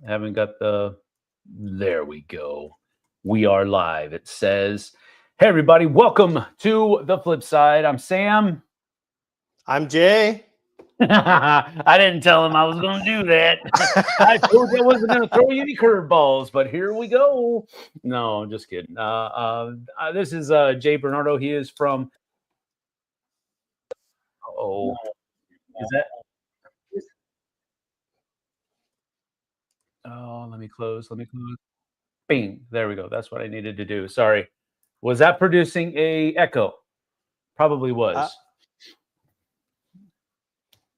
Haven't got the. There we go. We are live. It says, "Hey everybody, welcome to the Flipside." I'm Sam. I'm Jay. I didn't tell him I was going to do that. I told you I wasn't going to throw you any curveballs, but here we go. No, I'm just kidding. This is Jay Bernardo. He is from. Oh, is that? Oh, let me close. Let me close. Bing. There we go. That's what I needed to do. Sorry. Was that producing a echo? Probably Uh, was.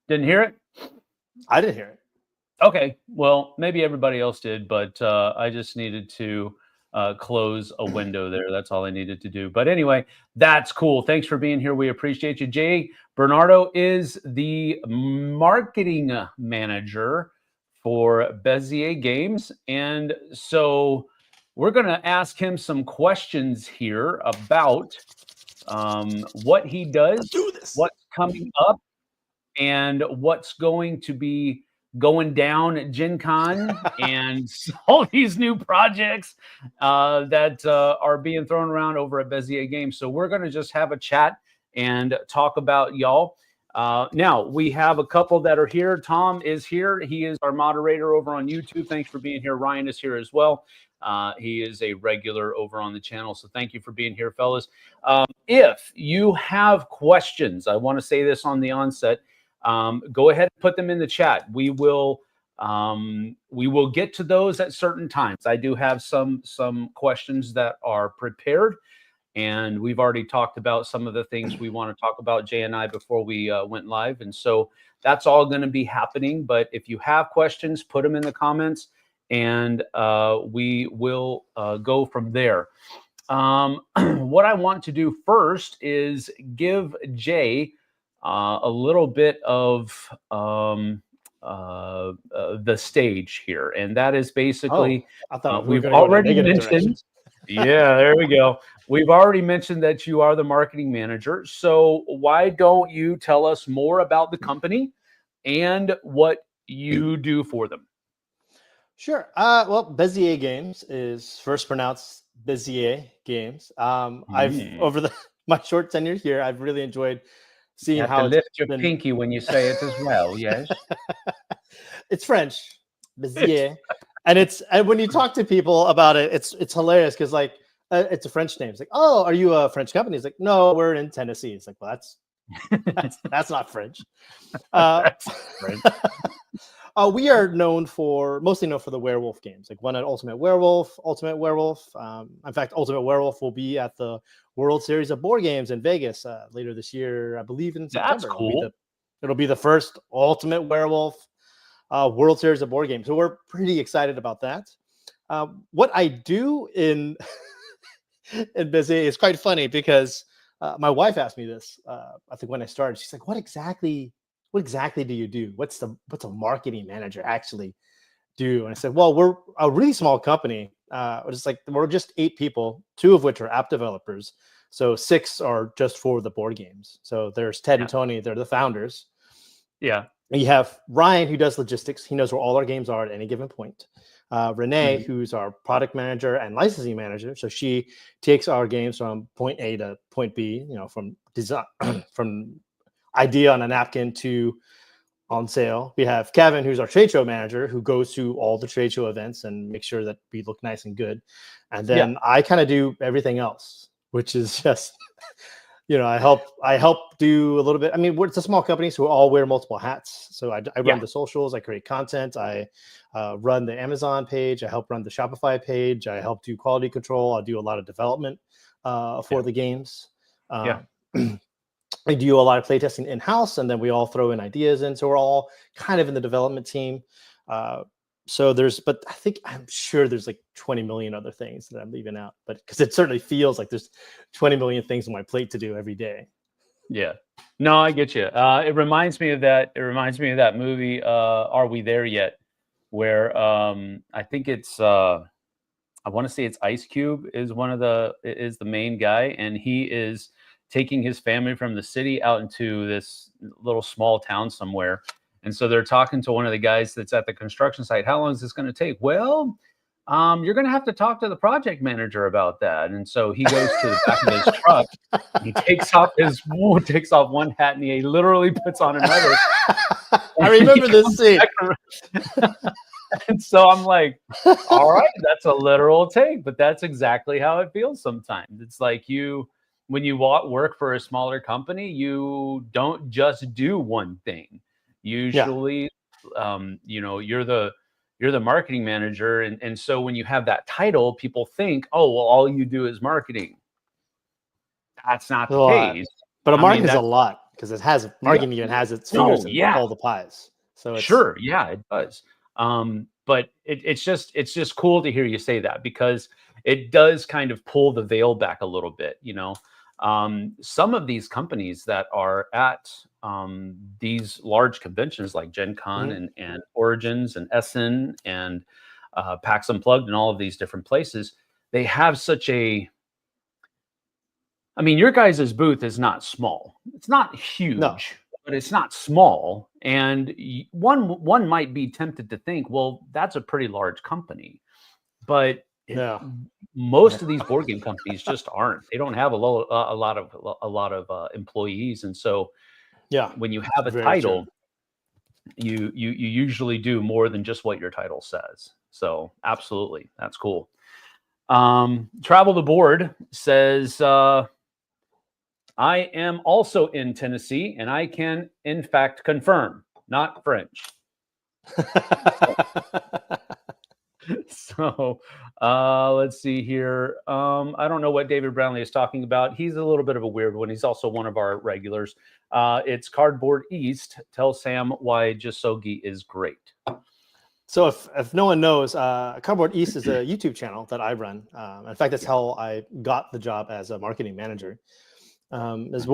Didn't hear it? I didn't hear it. Okay. Well, maybe everybody else did, but I just needed to close a window there. That's all I needed to do. But anyway, that's cool. Thanks for being here. We appreciate you. Jay Bernardo is the marketing manager for Bézier Games. And so we're going to ask him some questions here about what he does, Let's do this. what's coming up, and what's going to be going down at Gen Con and all these new projects that are being thrown around over at Bézier Games. So we're going to just have a chat and talk about y'all. Now, we have a couple that are here. Tom is here. He is our moderator over on YouTube. Thanks for being here. Ryan is here as well. He is a regular over on the channel. So thank you for being here, fellas. If you have questions, I want to say this on the onset, go ahead and put them in the chat. We will get to those at certain times. I do have some questions that are prepared, and we've already talked about some of the things we want to talk about, Jay and I, before we went live. And so that's all going to be happening. But if you have questions, put them in the comments, and we will go from there. What I want to do first is give Jay a little bit of the stage here, and that is basically I thought we've already mentioned. Yeah, there we go. We've already mentioned that you are the marketing manager. So why don't you tell us more about the company and what you do for them? Sure. Well, Bézier Games is first pronounced Bézier Games. I've over my short tenure here, I've really enjoyed seeing you have how to lift your been... pinky when you say it as well. Yes, it's French, Bézier, and when you talk to people about it, it's hilarious because like it's a French name. It's like, oh, are you a French company? It's like, no, we're in Tennessee. It's like, well, that's not French. That's French. We are mostly known for the werewolf games, like one at Ultimate Werewolf. In fact, Ultimate Werewolf will be at the World Series of Board Games in Vegas later this year, I believe in September. That's cool. It'll be the first Ultimate Werewolf World Series of Board Games. So we're pretty excited about that. What I do in Bézier is quite funny because my wife asked me this, I think when I started. She's like, what exactly do you do? What's a marketing manager actually do? And I said, well, we're a really small company. We're just 8 people, 2 of which are app developers. So 6 are just for the board games. So there's Ted and Tony, they're the founders. Yeah. And you have Ryan, who does logistics. He knows where all our games are at any given point. Renee, who's our product manager and licensing manager. So she takes our games from point A to point B, from design, from idea on a napkin to on sale. We have Kevin, who's our trade show manager, who goes to all the trade show events and makes sure that we look nice and good. And then I kind of do everything else, which is just, I help do a little bit. I mean, it's a small company, so we all wear multiple hats. So I run the socials, I create content, I run the Amazon page, I help run the Shopify page, I help do quality control, I do a lot of development for the games. I do a lot of playtesting in-house, and then we all throw in ideas in. So we're all kind of in the development team. I'm sure there's like 20 million other things that I'm leaving out, but because it certainly feels like there's 20 million things on my plate to do every day. Yeah. No, I get you. It reminds me of that. It reminds me of that movie, Are We There Yet? Where I think it's, I want to say it's Ice Cube is the main guy, and he is taking his family from the city out into this little small town somewhere. And so they're talking to one of the guys that's at the construction site. How long is this going to take? Well, you're going to have to talk to the project manager about that. And so he goes to the back of his truck. He takes off one hat and he literally puts on another. I remember this scene. And so I'm like, all right, that's a literal take, but that's exactly how it feels sometimes. It's like when you work for a smaller company, you don't just do one thing. Usually, you're the marketing manager. And so when you have that title, people think, oh, well, all you do is marketing. That's not the case. But marketing is a lot because it has marketing even has its fingers in all the pies. So it's, sure, yeah, it does. But it's just cool to hear you say that, because it does kind of pull the veil back a little bit. Some of these companies that are at these large conventions like Gen Con and Origins and Essen and PAX Unplugged and all of these different places, they have such a, I mean, your guys' booth is not small. It's not huge, but it's not small. And one might be tempted to think, well, that's a pretty large company. But most of these board game companies just aren't. They don't have a lot of employees. And so when you have a title, you usually do more than just what your title says. So absolutely, that's cool. Travel the Board says, I am also in Tennessee, and I can, in fact, confirm, not French. So let's see here. I don't know what David Brownlee is talking about. He's a little bit of a weird one. He's also one of our regulars. It's Cardboard East. Tell Sam why Jasogi is great. So if no one knows, Cardboard East is a YouTube channel that I run. In fact, that's how I got the job as a marketing manager. It's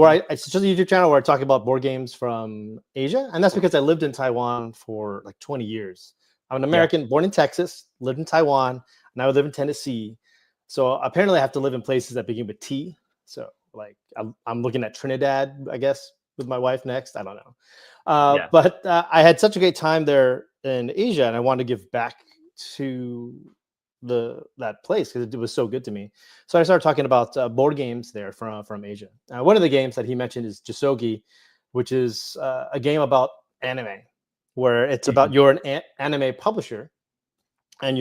just a YouTube channel where I talk about board games from Asia. And that's because I lived in Taiwan for like 20 years. I'm an American, born in Texas, lived in Taiwan, and I live in Tennessee. So apparently I have to live in places that begin with T. So like I'm looking at Trinidad, I guess, with my wife next. I don't know. But I had such a great time there in Asia, and I wanted to give back to that place because it was so good to me. So I started talking about board games there from Asia. One of the games that he mentioned is Jasogi, which is a game about anime, where it's about you're an anime publisher, and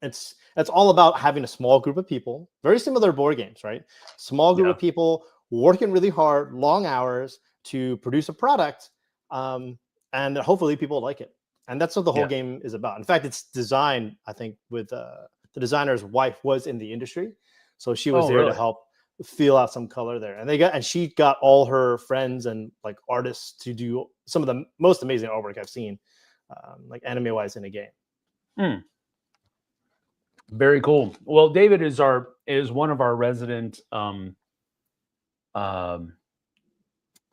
it's all about having a small group of people, very similar to board games, right? Small group of people working really hard, long hours to produce a product, and hopefully people like it. And that's what the whole game is about. In fact, it's designed, I think, with the designer's wife was in the industry, so she was there to help feel out some color there. And she got all her friends and like artists to do some of the most amazing artwork I've seen, like anime-wise in a game. Very cool. Well, David is one of our resident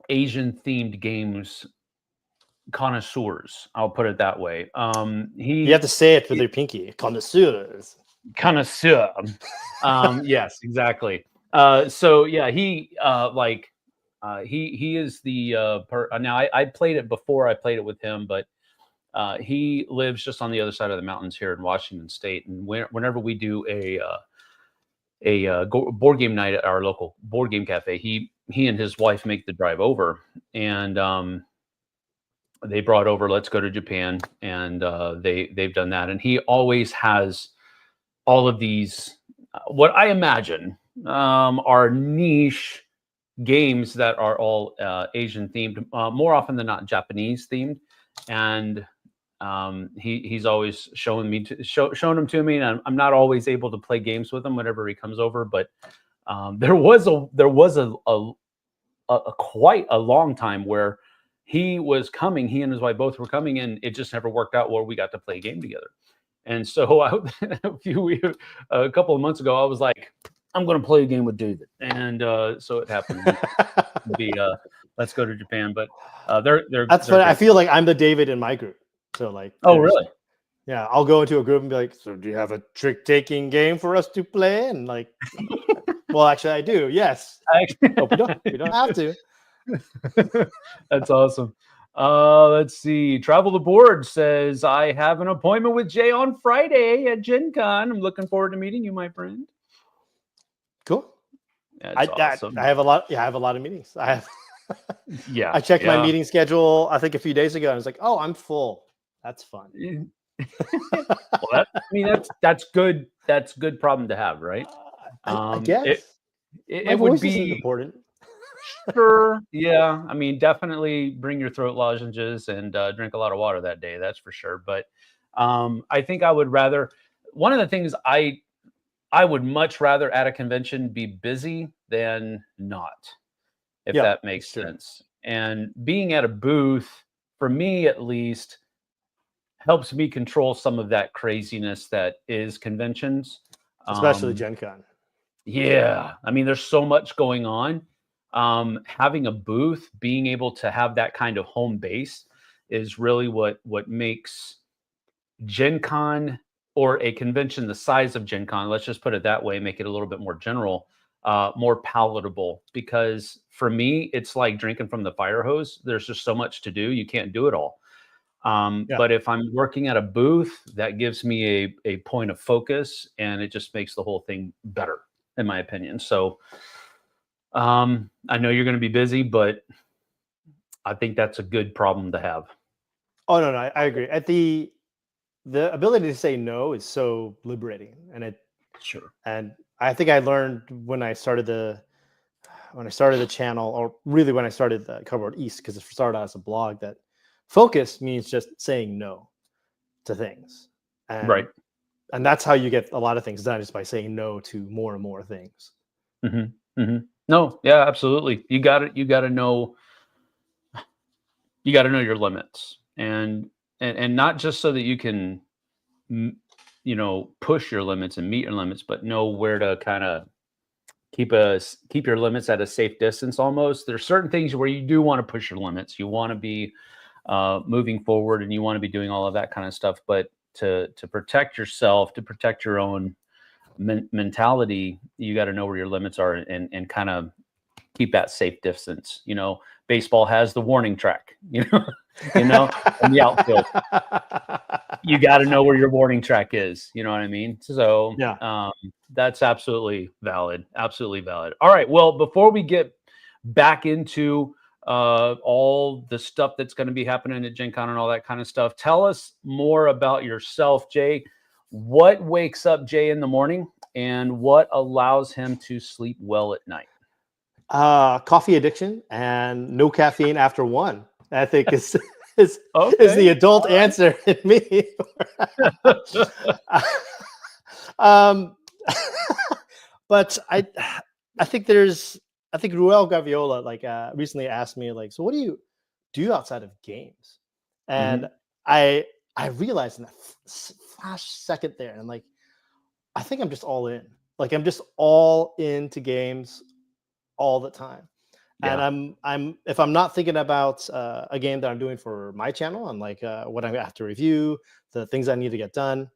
Asian-themed games connoisseurs. I'll put it that way. You have to say it with your pinky. Connoisseurs. Connoisseur. Yes, exactly. So yeah, he is the now I played it before. I played it with him, but he lives just on the other side of the mountains here in Washington State. And whenever we do a board game night at our local board game cafe, he and his wife make the drive over, and they brought over Let's Go to Japan, and they've done that. And he always has all of these, what I imagine are niche games that are all Asian themed, more often than not Japanese themed. And he's always shown them to me, and I'm not always able to play games with him whenever he comes over. But there was a quite a long time where he and his wife both were coming, and it just never worked out where we got to play a game together. And so a couple of months ago, I was like, I'm going to play a game with David. And so it happened to be Let's Go to Japan. But that's funny. I feel like I'm the David in my group. So like, oh, really? Yeah. I'll go into a group and be like, so do you have a trick-taking game for us to play? And like, well, actually I do. Yes. Hope we don't have to. That's awesome. Let's see. Travel the Board says, I have an appointment with Jay on Friday at Gen Con. I'm looking forward to meeting you, my friend. Cool. That's awesome. I have a lot. Yeah, I have a lot of meetings. I have. Yeah. I checked my meeting schedule, I think a few days ago. And I was like, oh, I'm full. That's fun. Well, that's good. That's a good problem to have, right? I guess. It would be important. Sure. Yeah. I mean, definitely bring your throat lozenges and drink a lot of water that day. That's for sure. But I think I would rather. One of the things I would much rather at a convention be busy than not, if that makes sense. And being at a booth, for me at least, helps me control some of that craziness that is conventions, especially Gen Con. Yeah, I mean, there's so much going on. Having a booth, being able to have that kind of home base, is really what makes Gen Con, or a convention the size of Gen Con, let's just put it that way, make it a little bit more general, more palatable. Because for me, it's like drinking from the fire hose. There's just so much to do, you can't do it all. But if I'm working at a booth, that gives me a point of focus, and it just makes the whole thing better, in my opinion. So I know you're going to be busy, but I think that's a good problem to have. Oh no, I agree. At the ability to say no is so liberating, and and I think I learned when I started the channel, or really when I started the Cardboard East, because it started out as a blog, that focus means just saying no to things, and that's how you get a lot of things done, is by saying no to more and more things. No, yeah, absolutely. You got to know your limits, and not just so that you can, push your limits and meet your limits, but know where to kind of keep your limits at a safe distance. Almost, there's certain things where you do want to push your limits. You want to be moving forward, and you want to be doing all of that kind of stuff. But to protect yourself, to protect your own mentality, you got to know where your limits are, and kind of keep that safe distance. Baseball has the warning track, in the outfield. You got to know where your warning track is. You know what I mean? So that's absolutely valid. Absolutely valid. All right. Well, before we get back into all the stuff that's going to be happening at Gen Con and all that kind of stuff, tell us more about yourself, Jay. What wakes up Jay in the morning, and what allows him to sleep well at night? Coffee addiction and no caffeine after 1, I think is the adult answer in me. But I think Ruel Gaviola recently asked me, so what do you do outside of games? And I realized in that flash second there, and I think I'm just all in. I'm just all into games all the time. And I'm if I'm not thinking about a game that I'm doing for my channel, and what I have to review, the things I need to get done,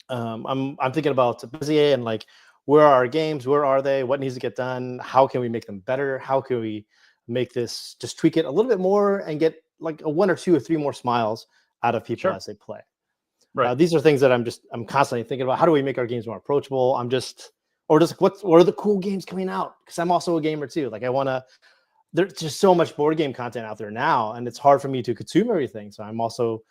I'm thinking about Bézier, and where are our games, where are they, what needs to get done, how can we make them better, how can we make this, just tweak it a little bit more and get a 1 or 2 or 3 more smiles out of people as they play. These are things that I'm constantly thinking about. How do we make our games more approachable? What are the cool games coming out? Because I'm also a gamer too. There's just so much board game content out there now, and it's hard for me to consume everything. So I'm also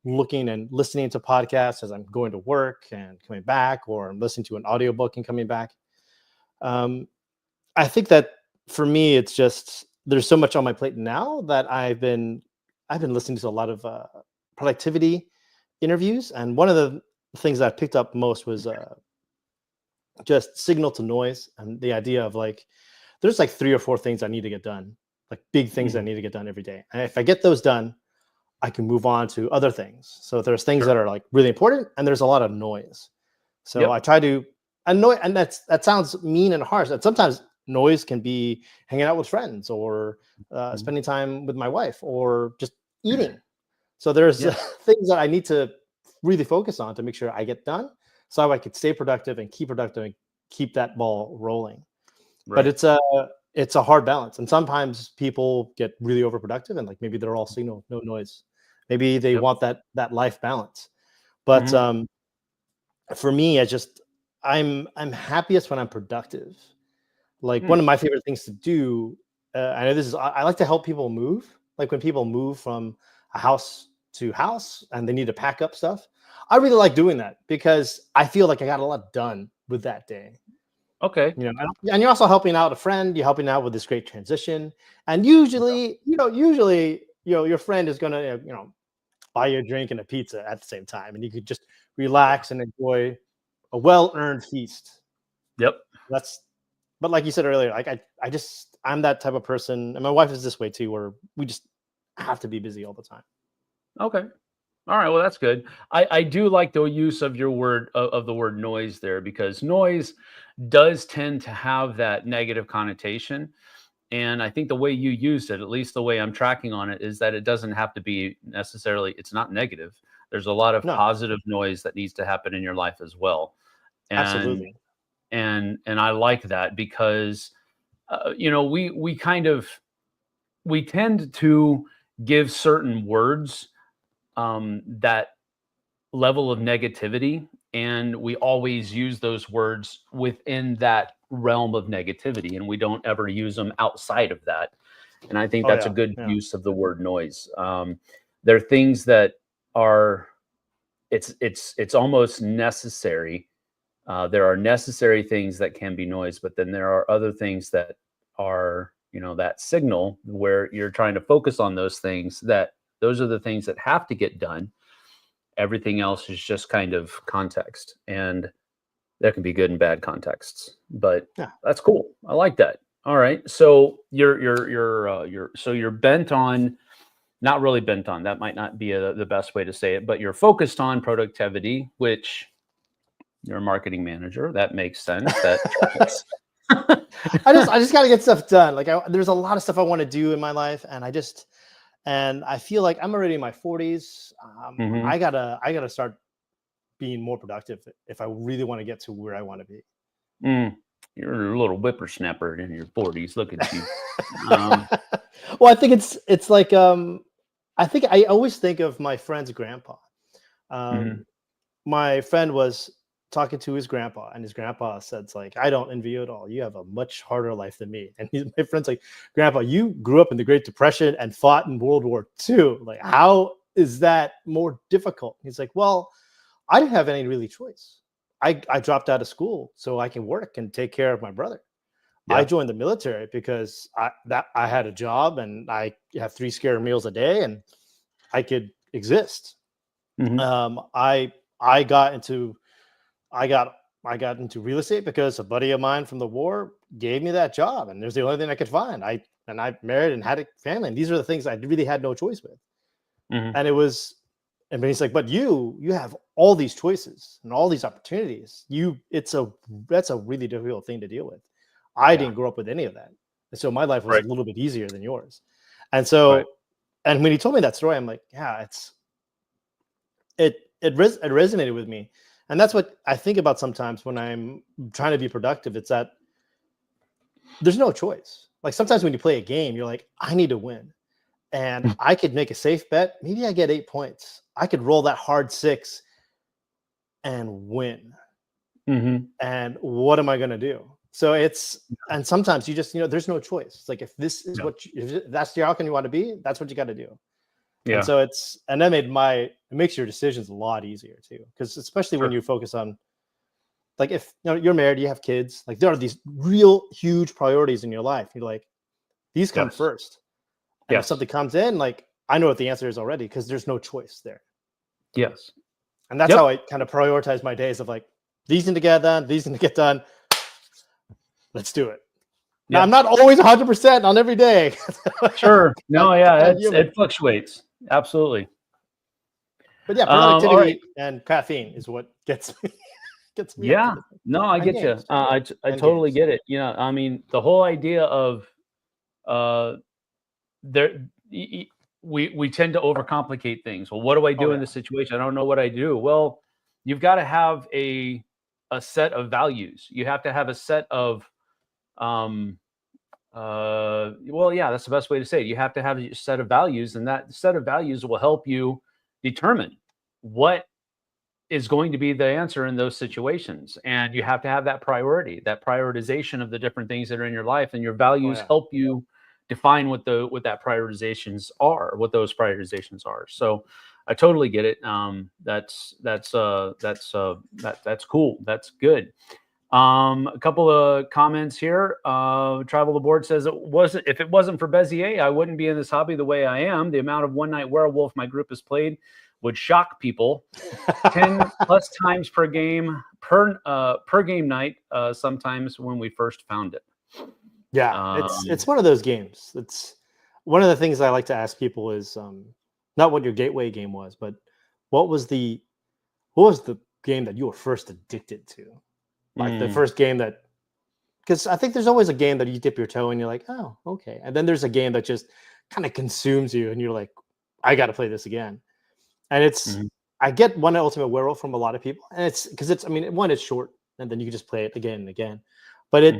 looking and listening to podcasts as I'm going to work and coming back, or I'm listening to an audiobook and coming back. I think that for me, it's just, there's so much on my plate now that I've been listening to a lot of productivity interviews. And one of the things that I picked up most was just signal to noise, and the idea of there's 3 or 4 things I need to get done, big things that need to get done every day. And if I get those done, I can move on to other things. So there's things that are really important, and there's a lot of noise. So I try to annoy, and that sounds mean and harsh. And sometimes noise can be hanging out with friends, or spending time with my wife, or just eating. So there's things that I need to really focus on to make sure I get done, so I could stay productive and keep that ball rolling. But it's it's a hard balance. And sometimes people get really overproductive and like maybe they're all signal, no noise. Maybe they want that life balance. But for me, I'm happiest when I'm productive. Like one of my favorite things to do, I know this is, I like to help people move. Like when people move from a house to house and they need to pack up stuff, I really like doing that because I feel like I got a lot done with that day. Okay. You know, and you're also helping out a friend. You're helping out with this great transition, and usually, your friend is gonna, buy you a drink and a pizza at the same time, and you could just relax and enjoy a well-earned feast. Yep. But like you said earlier, like I'm that type of person, and my wife is this way too, where we just have to be busy all the time. Okay. All right. Well, that's good. I do like the use of your word of the word noise there, because noise does tend to have that negative connotation. And I think the way you used it, at least the way I'm tracking on it, is that it doesn't have to be necessarily, it's not negative. There's a lot of No, positive noise that needs to happen in your life as well. And absolutely. and I like that because we tend to give certain words that level of negativity, and we always use those words within that realm of negativity, and we don't ever use them outside of that. And I think Oh that's a yeah, good yeah. use of the word noise. There are things that are, it's almost necessary. There are necessary things that can be noise, but then there are other things that are, that signal where you're trying to focus on those things, that those are the things that have to get done. Everything else is just kind of context, and there can be good and bad contexts, but Yeah. that's cool. I like that. All right. So you're bent on, not really bent on, that might not be the best way to say it, but you're focused on productivity, which you're a marketing manager. That makes sense. That tracks. I just got to get stuff done. Like there's a lot of stuff I want to do in my life, and I feel like I'm already in my 40s. Mhm. I gotta start being more productive if I really want to get to where I want to be. Mm. You're a little whippersnapper in your 40s. Look at you. Um, Well, I think it's like I think I always think of my friend's grandpa. mhm. Um, my friend was talking to his grandpa, and his grandpa said, "It's like I don't envy you at all. You have a much harder life than me." And my friend's like, "Grandpa, you grew up in the Great Depression and fought in World War II. Like, how is that more difficult?" He's like, "Well, I didn't have any really choice. I dropped out of school so I can work and take care of my brother. I Yeah. joined the military because I had a job and I have 3 square meals a day and I could exist. Mhm. I I got into I got I got into real estate because a buddy of mine from the war gave me that job, and it was the only thing I could find. I married and had a family, and these are the things I really had no choice with. Mhm. And it was, and he's like, but you have all these choices and all these opportunities. That's a really difficult thing to deal with. I Yeah. didn't grow up with any of that, and so my life was a Right. little bit easier than yours. And Right. so, and when he told me that story, I'm like, yeah, it resonated with me, and that's what I think about sometimes when I'm trying to be productive. It's that there's no choice. Like sometimes when you play a game, you're like, I need to win, and I could make a safe bet. Maybe I get 8 points. I could roll that hard six and win. Mhm. And what am I going to do? So and sometimes you just, there's no choice. It's like, if this is Yeah. if that's the outcome you want to be, that's what you got to do. And Yeah. so and that it makes your decisions a lot easier too. Because especially when Sure. you focus on, like, if you're married, you have kids, like there are these real huge priorities in your life. You're like, these come Yes. first. And if Yes. something comes in, like, I know what the answer is already because there's no choice there. Yes. And that's how Yep. I kind of prioritize my days of like, these need to get done, these need to get done. Let's do it. Now, I'm Yep. not always 100% on every day. Sure. I'm No, yeah, human. it fluctuates. Absolutely. But yeah, All right. productivity and caffeine is what gets me up for Yeah. the day. No, I And get you. games. I And totally games. get it. I mean, the whole idea of uh there we tend to overcomplicate things. Well, what do I Oh do in yeah. this situation? I don't know what I do. Well, you've got to have a set of values. You have to have a set of um Well, yeah, that's the best way to say it. You have to have a set of values, and that set of values will help you determine what is going to be the answer in those situations. And you have to have that priority, that prioritization of the different things that are in your life, and your Oh values yeah. help you define what that prioritizations are, what those prioritizations are. So I totally get it. That's cool. That's good. A couple of comments here. Travel the Board says if it wasn't for Bézier, I wouldn't be in this hobby the way I am. The amount of one night werewolf my group has played would shock people. 10 plus times per game per game night. Sometimes when we first found it. Yeah, it's one of those games. It's one of the things I like to ask people is not what your gateway game was, but what was the game that you were first addicted to? Like the first game that, because I think there's always a game that you dip your toe in, you're like, oh, okay. And then there's a game that just kind of consumes you and you're like, I got to play this again. And it's, I get One Ultimate Werewolf from a lot of people. And it's because it's, I mean, one, it's short and then you can just play it again and again. But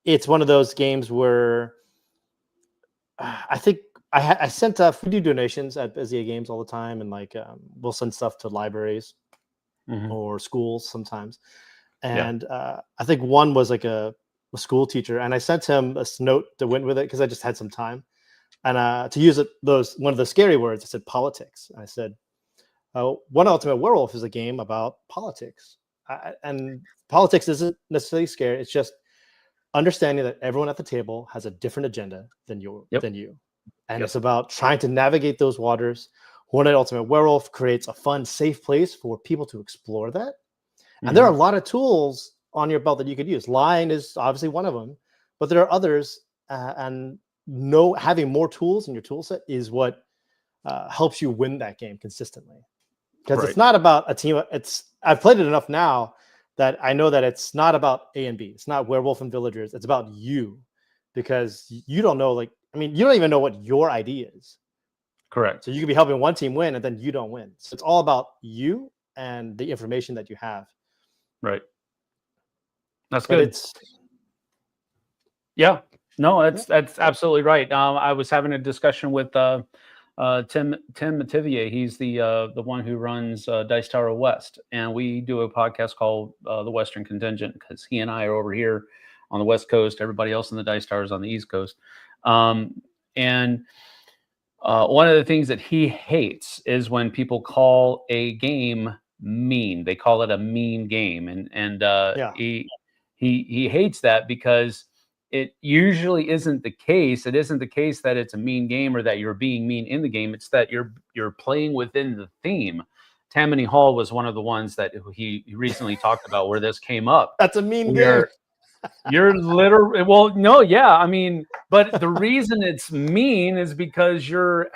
it's one of those games where I think I sent we do donations at Bézier Games all the time. And like, we'll send stuff to libraries or schools sometimes. And I think one was like a school teacher, and I sent him a note that went with it because I just had some time, and to use one of the scary words, I said politics. I said, One Ultimate Werewolf is a game about politics, and politics isn't necessarily scary. It's just understanding that everyone at the table has a different agenda than you, and it's about trying to navigate those waters. One Ultimate Werewolf creates a fun, safe place for people to explore that. And there are a lot of tools on your belt that you could use. Lying is obviously one of them, but there are others. And having more tools in your tool set is what helps you win that game consistently. Because it's not about a team. I've played it enough now that I know that it's not about A and B. It's not werewolf and villagers. It's about you, because you don't know. You don't even know what your ID is. Correct. So you could be helping one team win, and then you don't win. So it's all about you and the information that you have. Right. That's good. That's absolutely right. I was having a discussion with Tim Mativier. He's the one who runs Dice Tower West, and we do a podcast called The Western Contingent, because he and I are over here on the West Coast. Everybody else in the Dice Tower is on the East Coast. And one of the things that he hates is when people call a game mean. They call it a mean game, and he hates that, because it usually isn't the case. It isn't the case that it's a mean game or that you're being mean in the game. It's that you're playing within the theme. Tammany Hall was one of the ones that he recently talked about where this came up. That's a mean game. You're literally, well, no, yeah. I mean, but the reason it's mean is because you're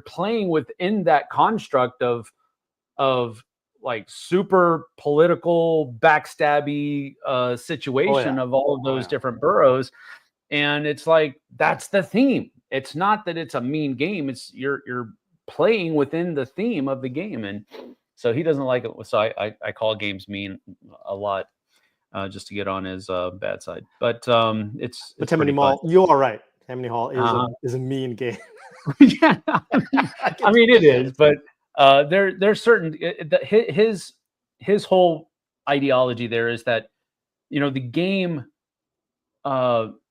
playing within that construct of like super political backstabby situation of all of those different boroughs. And it's like, that's the theme. It's not that it's a mean game. It's you're playing within the theme of the game. And so he doesn't like it. So I call games mean a lot. Just to get on his bad side, but it's Tammany Mall. You are right. Tammany Hall is a mean game. Yeah, I mean it is, but there's certain his whole ideology there is that the game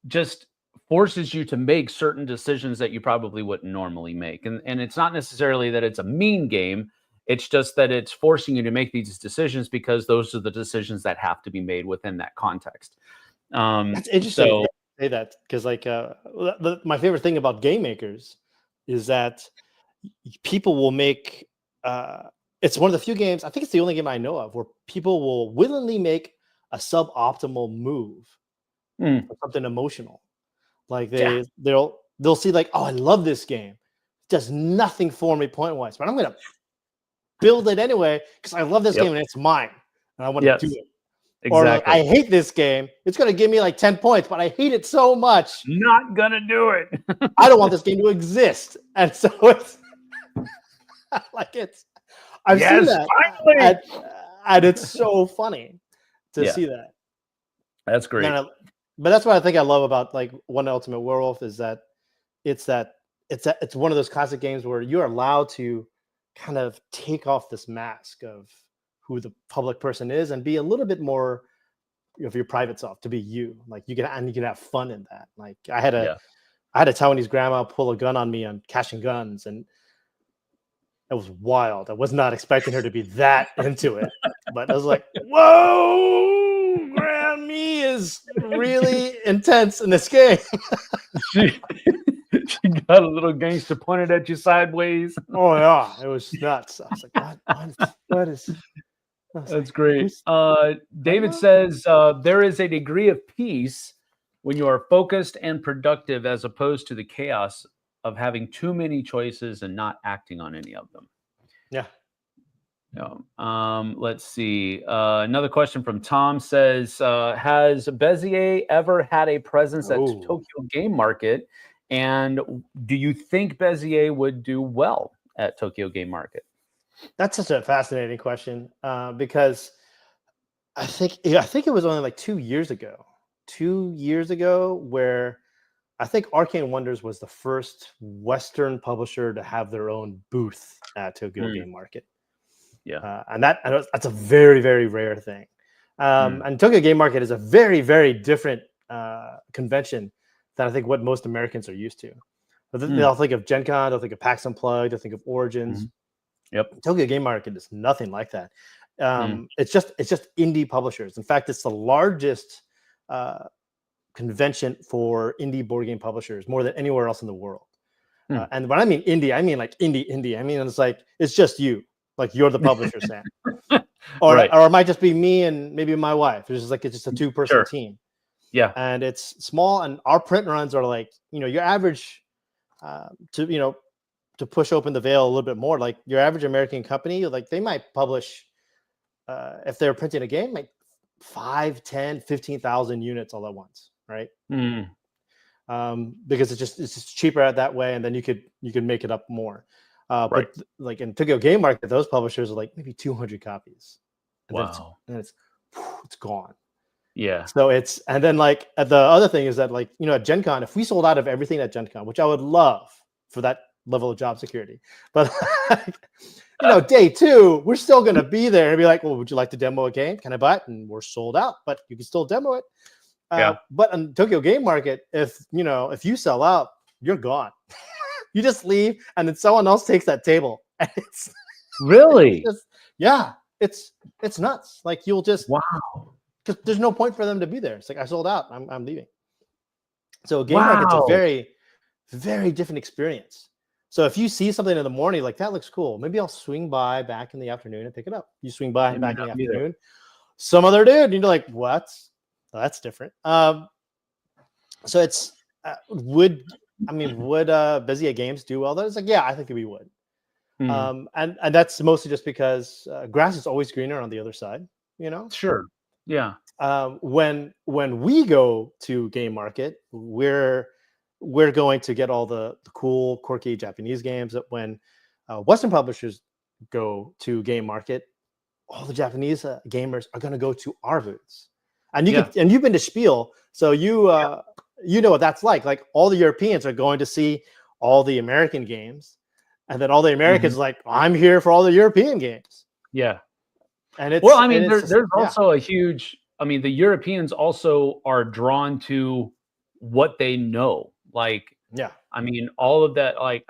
just forces you to make certain decisions that you probably wouldn't normally make, and it's not necessarily that it's a mean game. It's just that it's forcing you to make these decisions because those are the decisions that have to be made within that context. That's interesting to say that, because my favorite thing about game makers is that people will make it's one of the few games, I think it's the only game I know of, where people will willingly make a suboptimal move for something emotional. Like they'll see like, oh, I love this game. It does nothing for me point wise, but I'm gonna build it anyway because I love this game and it's mine and I want to do it. Exactly. Or like, I hate this game. It's going to give me like 10 points, but I hate it so much. Not going to do it. I don't want this game to exist. And so it's like I've seen that. Finally. And it's so funny to see that. That's great. but that's what I think I love about like One Ultimate Werewolf is that it's one of those classic games where you're allowed to kind of take off this mask of who the public person is and be a little bit more of your private self, to be you. Like you can have fun in that. Like I had a Taiwanese grandma pull a gun on me on cashing guns, and it was wild. I was not expecting her to be that into it, but I was like, whoa, Grammy is really intense in this game. She got a little gangster pointed at you sideways. Oh yeah, it was nuts. I was like, what is? That's great. David says there is a degree of peace when you are focused and productive, as opposed to the chaos of having too many choices and not acting on any of them. Yeah. Let's see. Another question from Tom says, has Bézier ever had a presence at Tokyo Game Market? And do you think Bézier would do well at Tokyo Game Market? That's such a fascinating question because I think it was only like 2 years ago. 2 years ago, where I think Arcane Wonders was the first Western publisher to have their own booth at Tokyo Game Market. Yeah, and that's a very, very rare thing. And Tokyo Game Market is a very, very different convention than I think what most Americans are used to. They'll think of Gen Con, they'll think of PAX Unplugged, they'll think of Origins. Yep. Tokyo Game Market is nothing like that. It's just indie publishers. In fact, it's the largest convention for indie board game publishers, more than anywhere else in the world. And when I mean indie, I mean like indie. I mean, it's just you, like you're the publisher, Sam. Or it might just be me and maybe my wife. It's just a 2-person team. Yeah. And it's small, and our print runs are like, your average to push open the veil a little bit more, like your average American company, like they might publish if they're printing a game, like 5, 10, 15,000 units all at once, right? Because it's just cheaper that way, and then you could make it up more. But like in Tokyo Game Market, those publishers are like maybe 200 copies. And wow. Then it's gone. Yeah. So and then like the other thing is that, like, at Gen Con, if we sold out of everything at Gen Con, which I would love for that level of job security, but day 2, we're still going to be there and be like, well, would you like to demo a game? Can I buy it? And we're sold out, but you can still demo it. But on Tokyo Game Market, if you sell out, you're gone. You just leave, and then someone else takes that table. And it's really, it's nuts. Like you'll just because there's no point for them to be there. It's like, I sold out. I'm leaving. So Game Market's a very, very different experience. So if you see something in the morning, like that looks cool, maybe I'll swing by back in the afternoon and pick it up. You swing by back in the afternoon, some other dude, and you're like, what? Well, that's different. So it's would Bézier Games do well? It's like, yeah, I think we would. And that's mostly just because grass is always greener on the other side. Sure. Yeah. When we go to Game Market, we're going to get all the cool, quirky Japanese games. That when Western publishers go to Game Market, all the Japanese gamers are going to go to our booths. And you've been to Spiel, so you know what that's like. Like all the Europeans are going to see all the American games, and then all the Americans like, I'm here for all the European games. Yeah. And it's there's also a huge. I mean, the Europeans also are drawn to what they know. Like, I mean, all of that. Like,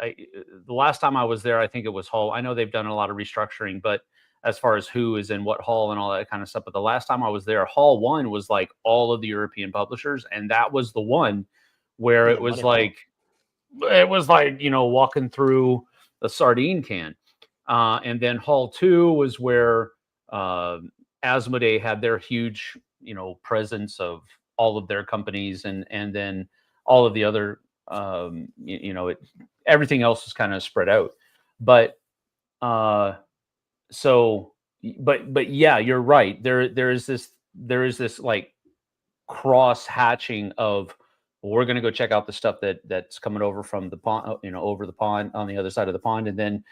the last time I was there, I think it was Hull. I know they've done a lot of restructuring, but as far as who is in what hall and all that kind of stuff. But the last time I was there, Hall 1 was like all of the European publishers, and that was the one where it was like walking through a sardine can. And then Hall 2 was where Asmodee had their huge, presence of all of their companies, and then all of the other, everything else was kind of spread out. But but yeah, you're right. There is this like cross hatching of, well, we're going to go check out the stuff that's coming over from the pond, over the pond on the other side of the pond, and then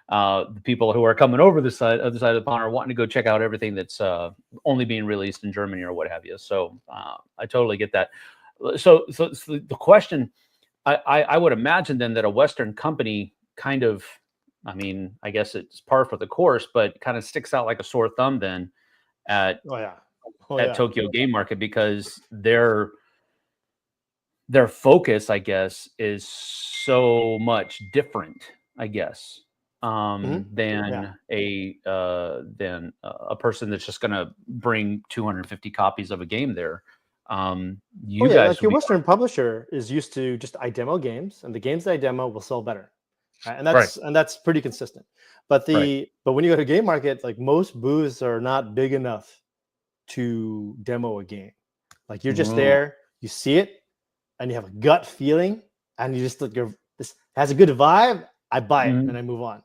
the people who are coming over the other side of the pond are wanting to go check out everything that's only being released in Germany or what have you. So I totally get that. So the question, I would imagine then that a Western company kind of, I mean, I guess it's par for the course, but kind of sticks out like a sore thumb then at Tokyo Game Market, because their focus, I guess, is so much different, I guess, than a person that's just going to bring 250 copies of a game there. You guys, like your Western publisher is used to just I demo games, and the games that I demo will sell better, right? And that's pretty consistent. But when you go to Game Market, like most booths are not big enough to demo a game. Like you're just there, you see it, and you have a gut feeling, and you just like, this has a good vibe. I buy it and I move on.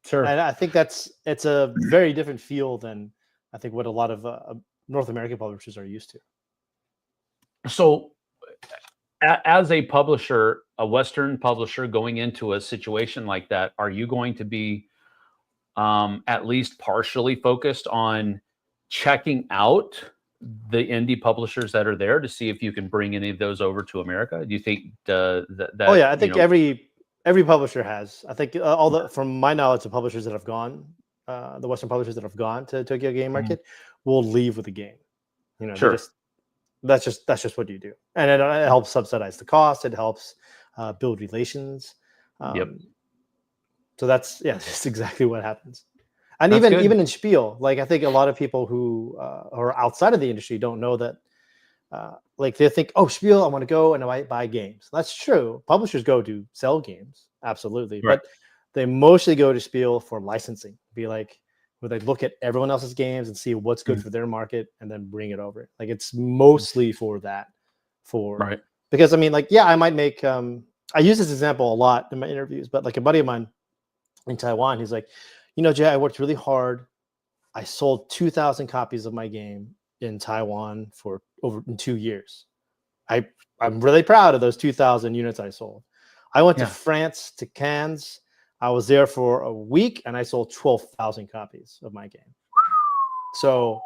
Sure. And I think it's a very different feel than I think what a lot of North American publishers are used to. So, as a publisher, a Western publisher going into a situation like that, are you going to be at least partially focused on checking out the indie publishers that are there to see if you can bring any of those over to America? Do you think that? Oh yeah, I think every publisher has. I think from my knowledge, the publishers that have gone, the Western publishers that have gone to Tokyo Game Market will leave with a game. You know, sure. That's just what you do, and it helps subsidize the cost. It helps build relations. So that's just exactly what happens. And even in Spiel, like I think a lot of people who are outside of the industry don't know that. Like they think, oh, Spiel, I want to go and I buy games. That's true. Publishers go to sell games, absolutely, but they mostly go to Spiel for licensing. Be like, where they look at everyone else's games and see what's good for their market and then bring it over. Like it's mostly for that. Because I mean, like, I might make. I use this example a lot in my interviews, but like a buddy of mine in Taiwan, he's like, Jay, I worked really hard. I sold 2,000 copies of my game in Taiwan in 2 years. I'm really proud of those 2,000 units I sold. I went to France, to Cannes. I was there for a week and I sold 12,000 copies of my game. So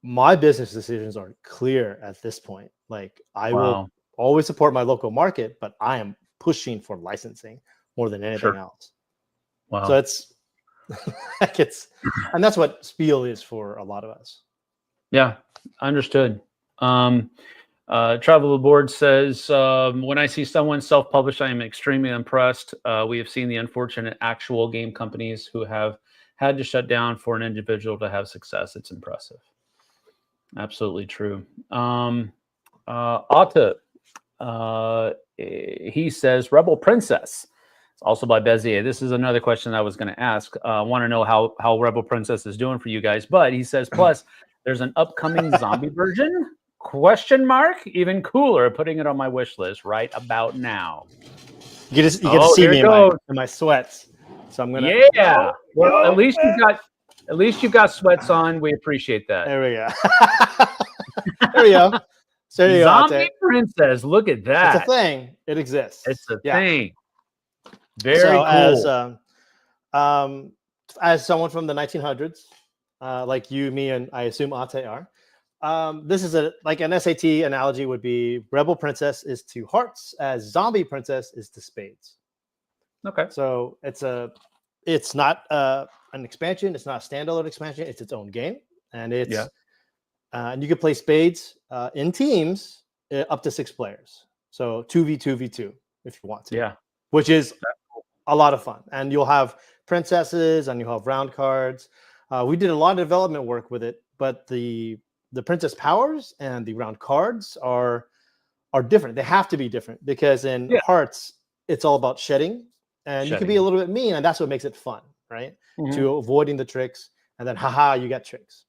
my business decisions are clear at this point. Like I will always support my local market, but I am pushing for licensing more than anything else. Wow. So it's like and that's what Spiel is for a lot of us. Yeah, understood. Travel Board says, when I see someone self-published, I am extremely impressed. We have seen the unfortunate actual game companies who have had to shut down for an individual to have success. It's impressive. Absolutely true. Atta, he says, Rebel Princess. It's also by Bézier. This is another question I was going to ask. I want to know how Rebel Princess is doing for you guys. But he says, plus, there's an upcoming zombie version? ? Even cooler, putting it on my wish list right about now. You get to see me in my sweats. So I'm gonna. Yeah. Well, at least you've got sweats on. We appreciate that. There we go. There we go. So there you Zombie Princess. Look at that. It's a thing. It exists. It's a thing. Very cool. As someone from the 1900s, like you, me, and I assume Ate are. This is like an SAT analogy would be Rebel Princess is to hearts as Zombie Princess is to spades. Okay. So it's not an expansion. It's not a standalone expansion. It's its own game, and and you can play spades in teams up to 6 players. So 2v2v2 if you want to. Yeah. Which is a lot of fun, and you'll have princesses and you'll have round cards. We did a lot of development work with it, but the princess powers and the round cards are different. They have to be different because in hearts, it's all about shedding, and you can be a little bit mean, and that's what makes it fun, right? To avoiding the tricks, and then you get tricks.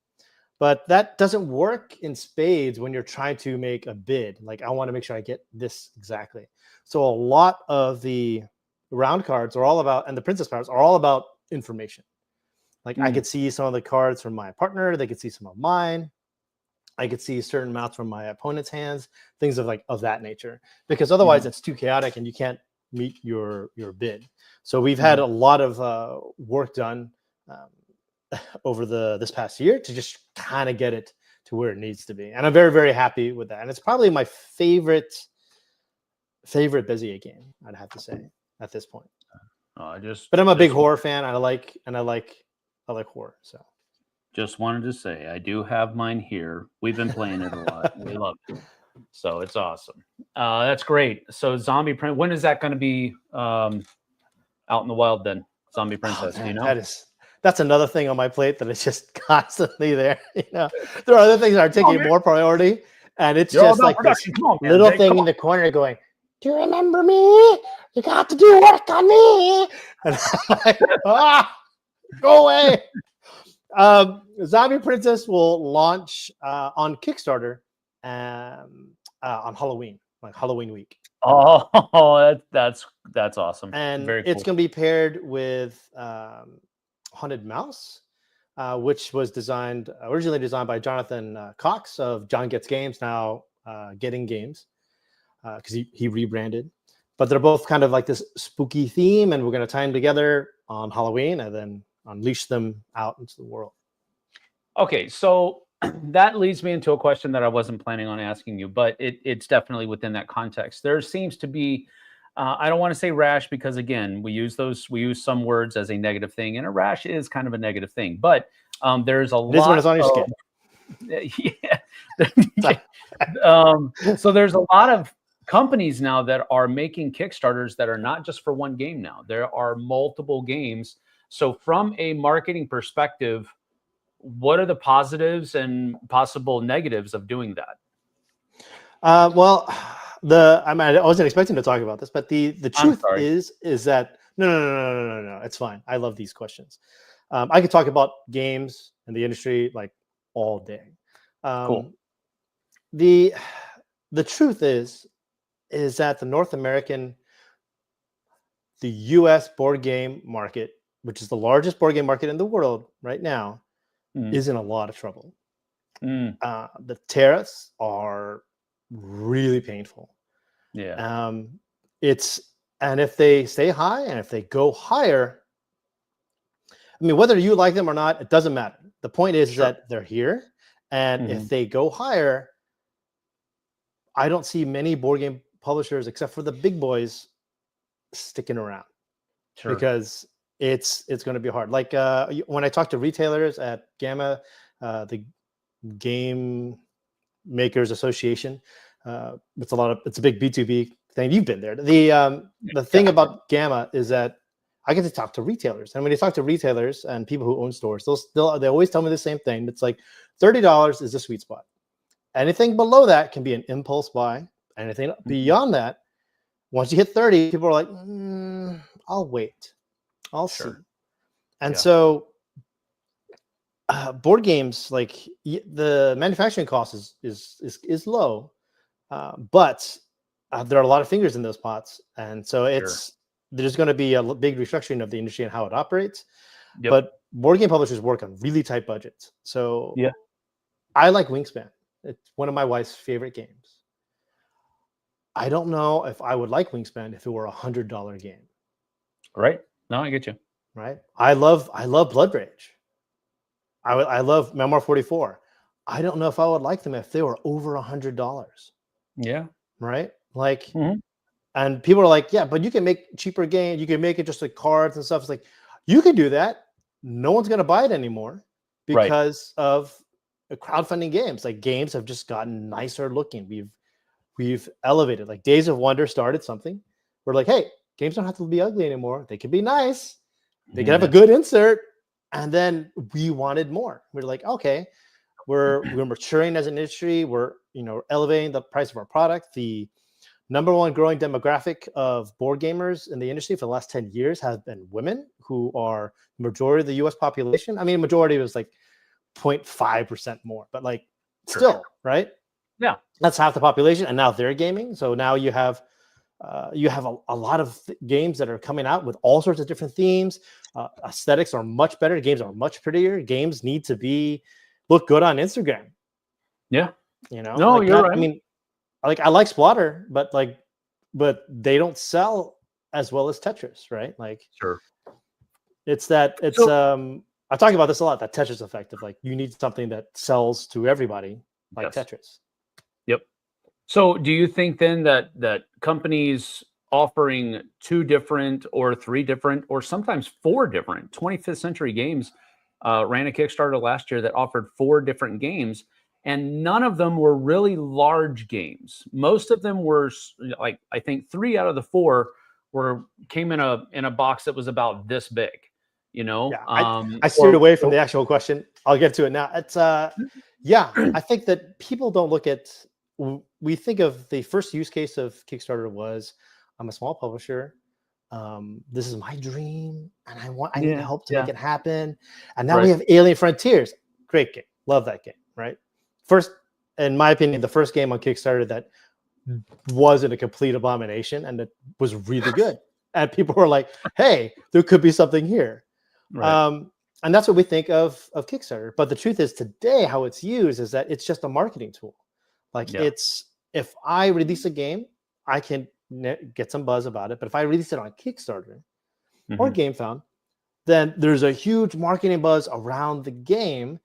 But that doesn't work in spades when you're trying to make a bid. Like I want to make sure I get this exactly. So a lot of the round cards are all about, and the princess powers are all about information. Like I could see some of the cards from my partner, they could see some of mine. I could see certain amounts from my opponent's hands, things of that nature. Because otherwise it's too chaotic and you can't meet your bid. So we've had a lot of work done over this past year to just kind of get it to where it needs to be, and I'm very, very happy with that. And it's probably my favorite Bézier game, I'd have to say at this point. But I'm a big horror fan. I like horror. So just wanted to say I do have mine here. We've been playing it a lot. We love it. So it's awesome. That's great. So Zombie Prince, when is that going to be out in the wild then? Zombie Princess, do you know? That's another thing on my plate that is just constantly there. There are other things that are taking more priority, and it's just like this little thing in the corner going, "Do you remember me? You got to do work on me." And I'm like, go away. Zombie Princess will launch on Kickstarter on Halloween, like Halloween week. Oh, that's awesome. And very cool. It's going to be paired with Haunted Mouse, which was originally designed by Jonathan Cox of John Gets Games, now Getting Games, because he rebranded. But they're both kind of like this spooky theme, and we're going to tie them together on Halloween and then unleash them out into the world. Okay, so that leads me into a question that I wasn't planning on asking you, but it's definitely within that context. There seems to be, I don't want to say rash because, again, we use some words as a negative thing, and a rash is kind of a negative thing. But there's a lot. It is when it's on your skin. Yeah. So there's a lot of companies now that are making Kickstarters that are not just for one game now. There are multiple games. So from a marketing perspective, what are the positives and possible negatives of doing that? Well, I wasn't expecting to talk about this, but the truth is that no, it's fine. I love these questions. I could talk about games and the industry like all day. Cool. The truth is that the U.S. board game market, which is the largest board game market in the world right now, is in a lot of trouble. The tariffs are really painful. Yeah. And if they stay high and if they go higher, I mean, whether you like them or not, it doesn't matter. The point is that they're here, and if they go higher, I don't see many board game publishers except for the big boys sticking around because it's going to be hard. Like when I talk to retailers at GAMA, the Game Makers Association, it's a big B2B thing. You've been there. The thing about GAMA is that I get to talk to retailers, and when you talk to retailers and people who own stores, they always tell me the same thing. It's like $30 is the sweet spot. Anything below that can be an impulse buy. Anything beyond that, once you hit 30, people are like, I'll wait. I'll see. And so board games, like the manufacturing cost is low, but there are a lot of fingers in those pots. And so there's going to be a big restructuring of the industry and how it operates. But board game publishers work on really tight budgets. So I like Wingspan. It's one of my wife's favorite games. I don't know if I would like Wingspan if it were $100 game. Right. No, I get you. Right. I love Blood Rage. I love Memoir 44. I don't know if I would like them if they were over $100. Yeah. Right. Like, and people are like, yeah, but you can make cheaper games. You can make it just like cards and stuff. It's like, you can do that. No one's going to buy it anymore because of crowdfunding games. Like, games have just gotten nicer looking. We've elevated. Like, Days of Wonder started something. We're like, hey, games don't have to be ugly anymore. They can be nice. They can have a good insert. And then we wanted more. We're like, okay, we're maturing as an industry. We're elevating the price of our product. The number one growing demographic of board gamers in the industry for the last 10 years has been women, who are the majority of the U.S. population. I mean, majority was like 0.5% more, but like still, right? Yeah, that's half the population, and now they're gaming. So now you have a lot of games that are coming out with all sorts of different themes. Aesthetics are much better. Games are much prettier. Games need to look good on Instagram. Yeah, No, like you're right. I mean, I like Splatter, but they don't sell as well as Tetris, right? Like Sure. it's I talk about this a lot, that Tetris effect of like you need something that sells to everybody, like Yes. Tetris. Yep. So do you think then that companies offering 2 different or 3 different or sometimes 4 different 25th Century Games ran a Kickstarter last year that offered 4 different games, and none of them were really large games. Most of them were like, I think 3 out of the 4 came in a box that was about this big, you know? Yeah, I steered away from Or the actual question. I'll get to it now. It's yeah, I think that people don't look at. We think of the first use case of Kickstarter was, I'm a small publisher. This is my dream, and I need yeah, help to make yeah, it happen. And now we right. have Alien Frontiers. Great game, love that game. Right, first, in my opinion, the first game on Kickstarter that wasn't a complete abomination and it was really good. And people were like, "Hey, there could be something here." Right. And that's what we think of Kickstarter. But the truth is, today, how it's used is that it's just a marketing tool. Like Yeah. if I release a game, I can get some buzz about it. But if I release it on Kickstarter or Mhm. GameFound, then there's a huge marketing buzz around the game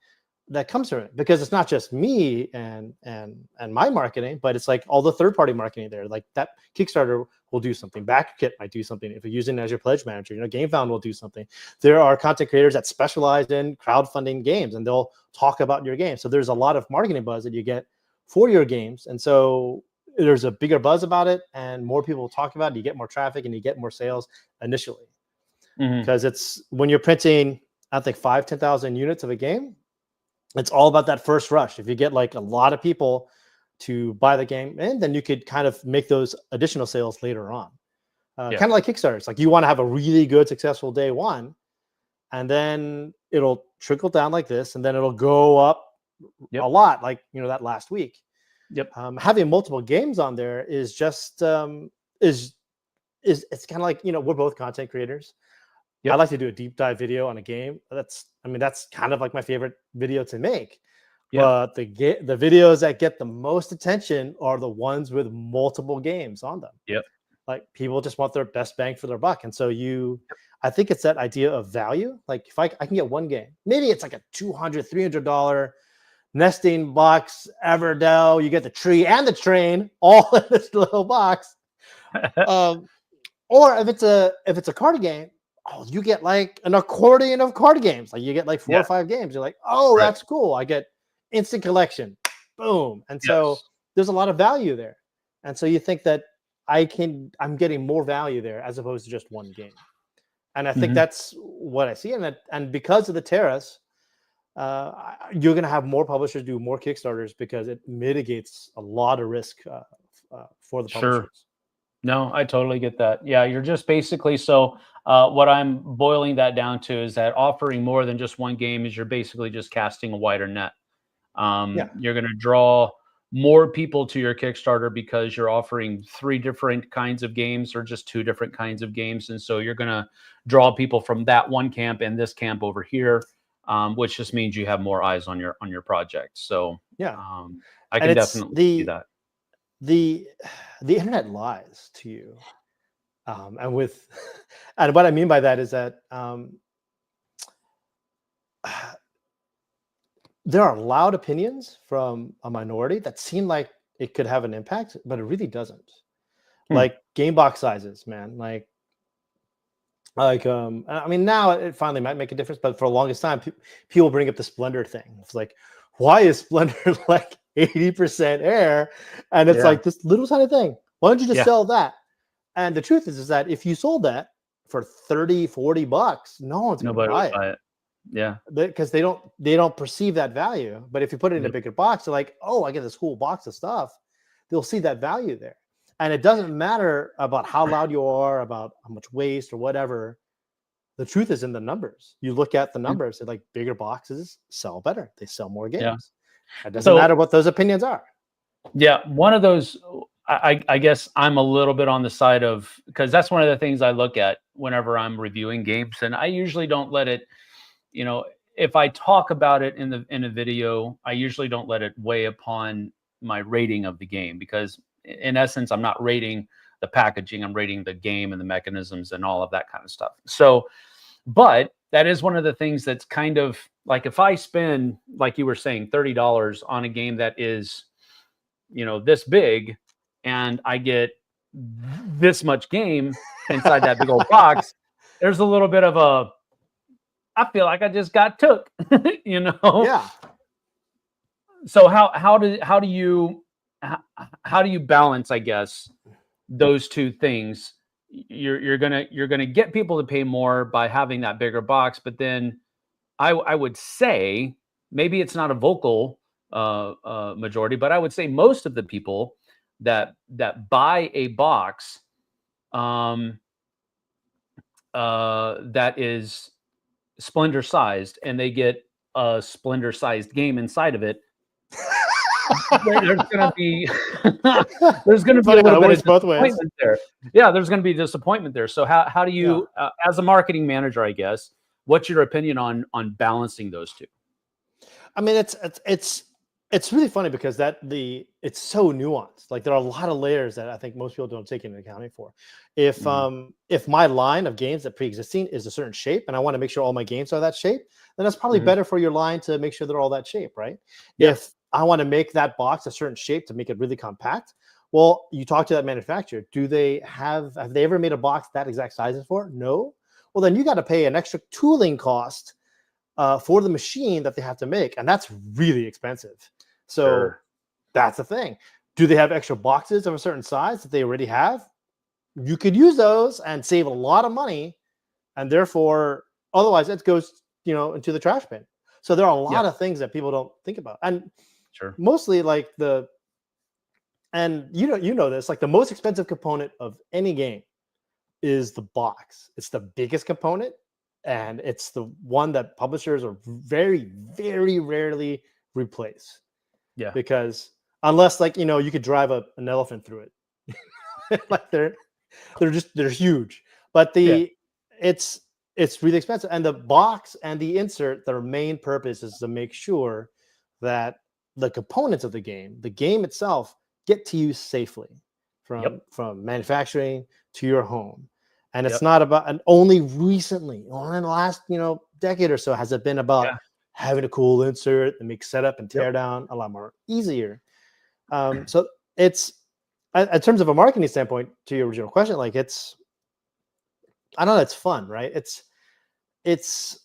that comes from it, because it's not just me and my marketing, but it's like all the third-party marketing there. Like that Kickstarter will do something, BackKit might do something if you're using it as your pledge manager. GameFound will do something. There are content creators that specialize in crowdfunding games, and they'll talk about your game. So there's a lot of marketing buzz that you get for your games, and so there's a bigger buzz about it, and more people talk about it. You get more traffic, and you get more sales initially, Mhm. because it's when you're printing, I think 5,000-10,000 units of a game. It's all about that first rush. If you get like a lot of people to buy the game, and then you could kind of make those additional sales later on. Yeah. Kind of like Kickstarter. It's like you want to have a really good, successful day one, and then it'll trickle down like this, and then it'll go up a Yep. lot, like that last week. Yep. Having multiple games on there is just is it's kind of like, we're both content creators. I Yep. like to do a deep dive video on a game. That's kind of like my favorite video to make. Yep. But the videos that get the most attention are the ones with multiple games on them. Yep. Like people just want their best bang for their buck. And so I think it's that idea of value. Like if I can get one game, maybe it's like a $200, $300 nesting box, Everdell. You get the tree and the train all in this little box. Or if it's a card game, you get like an accordion of card games. Like you get like 4 or 5 games. You're like, oh, Right. that's cool. I get instant collection. Boom. And so Yes. there's a lot of value there. And so you think that I'm getting more value there as opposed to just one game. And I think Mhm. that's what I see. And because of the tariffs, you're going to have more publishers do more Kickstarters, because it mitigates a lot of risk for the Sure. publishers. No, I totally get that. Yeah, you're just basically what I'm boiling that down to is that offering more than just one game is you're basically just casting a wider net. Yeah. You're going to draw more people to your Kickstarter because you're offering 3 different kinds of games or just 2 different kinds of games, and so you're going to draw people from that one camp and this camp over here, which just means you have more eyes on your project. So Yeah. I And can it's definitely see that. the internet lies to you, and with and what I mean by that is that there are loud opinions from a minority that seem like it could have an impact, but it really doesn't. Hmm. Like game box sizes, man. Now it finally might make a difference, but for the longest time, people bring up the Splendor thing. It's like, why is Splendor like 80% air? And it's Yeah. like this little tiny thing. Why don't you just Yeah. sell that? And the truth is that if you sold that for 30, 40 bucks, no one's going to Nobody would buy it, buy it. Yeah. because they don't perceive that value. But if you put it in a Yep. bigger box, they're like, oh, I get this cool box of stuff. They'll see that value there. And it doesn't matter about how loud you are, about how much waste or whatever. The truth is in the numbers. You look at the numbers, and like bigger boxes sell better. They sell more Yeah. games. It doesn't So matter what those opinions are. yeah, one of those, I guess I'm a little bit on the side of, because that's one of the things I look at whenever I'm reviewing games, and I usually don't let it, if I talk about it in a video, I usually don't let it weigh upon my rating of the game, because in essence, I'm not rating the packaging. I'm rating the game and the mechanisms and all of that kind of stuff. So, but that is one of the things that's kind of like, if I spend, like you were saying, $30 on a game that is, this big, and I get this much game inside that big old box, there's a little bit of I feel like I just got took, Yeah. So how do you balance, I guess, those two things? You're gonna get people to pay more by having that bigger box, but then I would say, maybe it's not a vocal majority, but I would say most of the people that buy a box that is Splendor sized, and they get a Splendor sized game inside of it, there's gonna be there's gonna be a little bit of disappointment there. Yeah, there's gonna be disappointment there. So how do you, as a marketing manager, I guess, what's your opinion on balancing those two? I mean, it's really funny because it's so nuanced. Like, there are a lot of layers that I think most people don't take into accounting for. If my line of games that pre-existing is a certain shape, and I want to make sure all my games are that shape, then that's probably better for your line to make sure they're all that shape, right? Yeah. If I want to make that box a certain shape to make it really compact, well, you talk to that manufacturer. Have they ever made a box that exact size before? No. Well, then you got to pay an extra tooling cost for the machine that they have to make, and that's really expensive. So that's the thing. Do they have extra boxes of a certain size that they already have? You could use those and save a lot of money, and therefore, otherwise, it goes into the trash bin. So there are a lot of things that people don't think about, and mostly like this, like the most expensive component of any game is the box. It's the biggest component, and it's the one that publishers are very, very rarely replace. Yeah, because unless you could drive an elephant through it, like they're huge. But it's really expensive, and the box and the insert, their main purpose is to make sure that the components of the game itself, get to you safely from manufacturing to your home. And it's not about, and only recently, only in the last decade or so, has it been about having a cool insert that makes setup and tear down a lot more easier. So it's, in terms of a marketing standpoint, to your original question, like it's fun, right? It's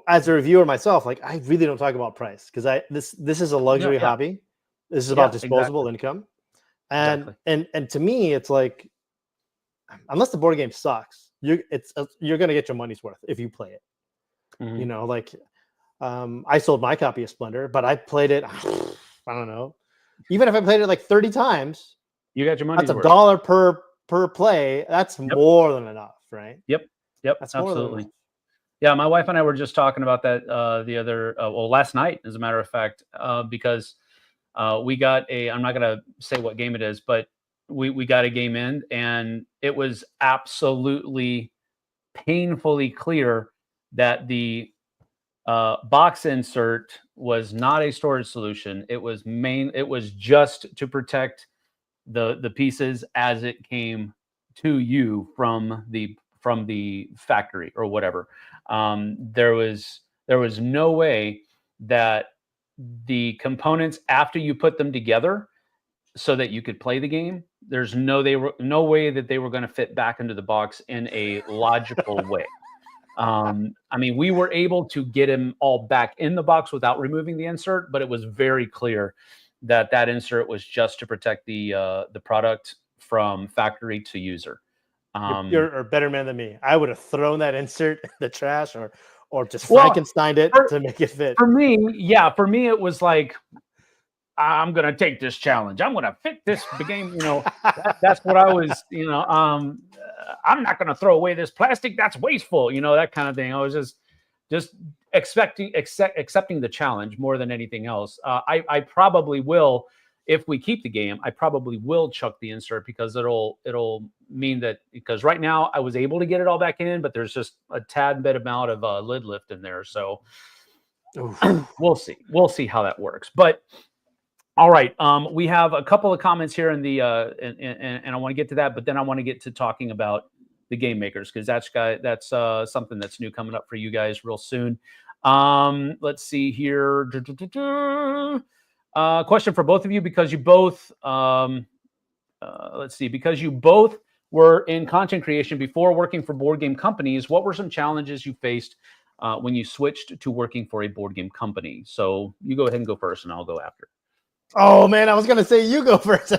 as a reviewer myself, like I really don't talk about price, because this is a luxury hobby. This is about disposable income. And to me, it's like, unless the board game sucks, you're going to get your money's worth if you play it. I sold my copy of Splendor, but I played it, I don't know, even if I played it like 30 times, you got your money's worth. That's $1 per play. That's more than enough, right? Yep. That's absolutely. Yeah, my wife and I were just talking about that last night, as a matter of fact, because we got I'm not going to say what game it is, but we got a game in, and it was absolutely painfully clear that the box insert was not a storage solution. It was just to protect the pieces as it came to you from the factory or whatever. There was no way that the components, after you put them together so that you could play the game, there's no way that they were going to fit back into the box in a logical way. I mean, we were able to get him all back in the box without removing the insert, but it was very clear that insert was just to protect the product from factory to user. You're a better man than me. I would have thrown that insert in the trash or just Frankensteined it to make it fit. For me, it was like, I'm going to take this challenge. I'm going to fit this game. That's what I was, I'm not going to throw away this plastic. That's wasteful. That kind of thing. I was just accepting the challenge more than anything else. I probably will, if we keep the game, I probably will chuck the insert, because it'll mean that, because right now I was able to get it all back in, but there's just a tad bit amount of lid lift in there. So we'll see how that works. But All right. We have a couple of comments here in the and I want to get to that, but then I want to get to talking about the game makers because that's something that's new coming up for you guys real soon. Let's see here. Question for both of you because you both let's see, because you both were in content creation before working for board game companies. What were some challenges you faced when you switched to working for a board game company? So you go ahead and go first, and I'll go after. Oh man, I was gonna say you go first.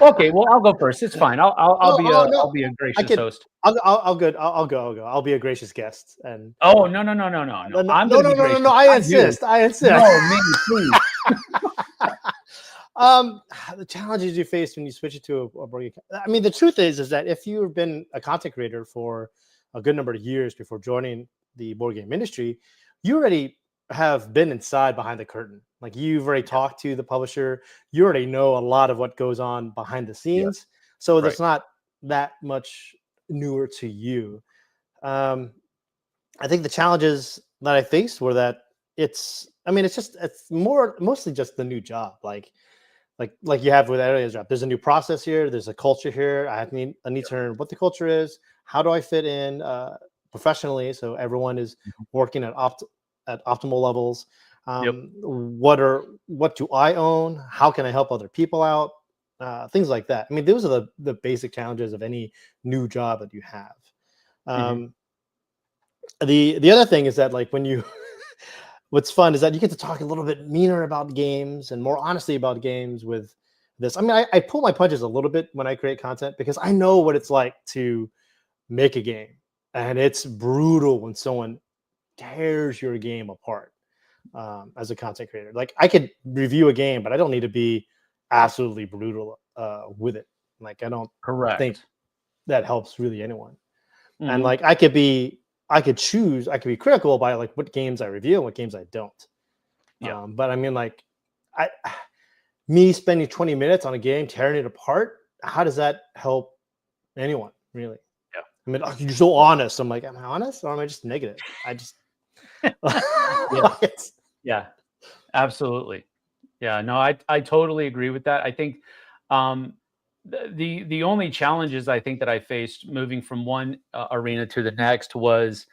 Okay, well I'll go first. It's fine. I'll be a gracious host. I'll go. I'll go. I'll be a gracious guest. And oh no. I'm gonna be gracious. No. I insist. No, me, please. The challenges you face when you switch it to a board game. I mean, the truth is that if you've been a content creator for a good number of years before joining the board game industry, you already have been inside behind the curtain. Like you've already talked to the publisher, you already know a lot of what goes on behind the scenes. So there's not that much newer to you. I think the challenges that I faced were that it's mostly just the new job. Like you have with every job. There's a new process here. There's a culture here. I need to learn what the culture is. How do I fit in professionally so everyone is working at optimal levels? What do I own? How can I help other people out? Things like that. I mean, those are the basic challenges of any new job that you have. The other thing is that like when you what's fun is that you get to talk a little bit meaner about games and more honestly about games with this. I mean, I pull my punches a little bit when I create content because I know what it's like to make a game, and it's brutal when someone tears your game apart. As a content creator, like I could review a game, but I don't need to be absolutely brutal with it. Like I don't think that helps really anyone. And like I could be critical about like what games I review and what games I don't. But I mean, like me spending 20 minutes on a game, tearing it apart, how does that help anyone really? I mean, you're so honest. I'm like, am I honest or am I just negative? I just yeah, absolutely. Yeah, no, I totally agree with that. I think the only challenges I think that I faced moving from one arena to the next was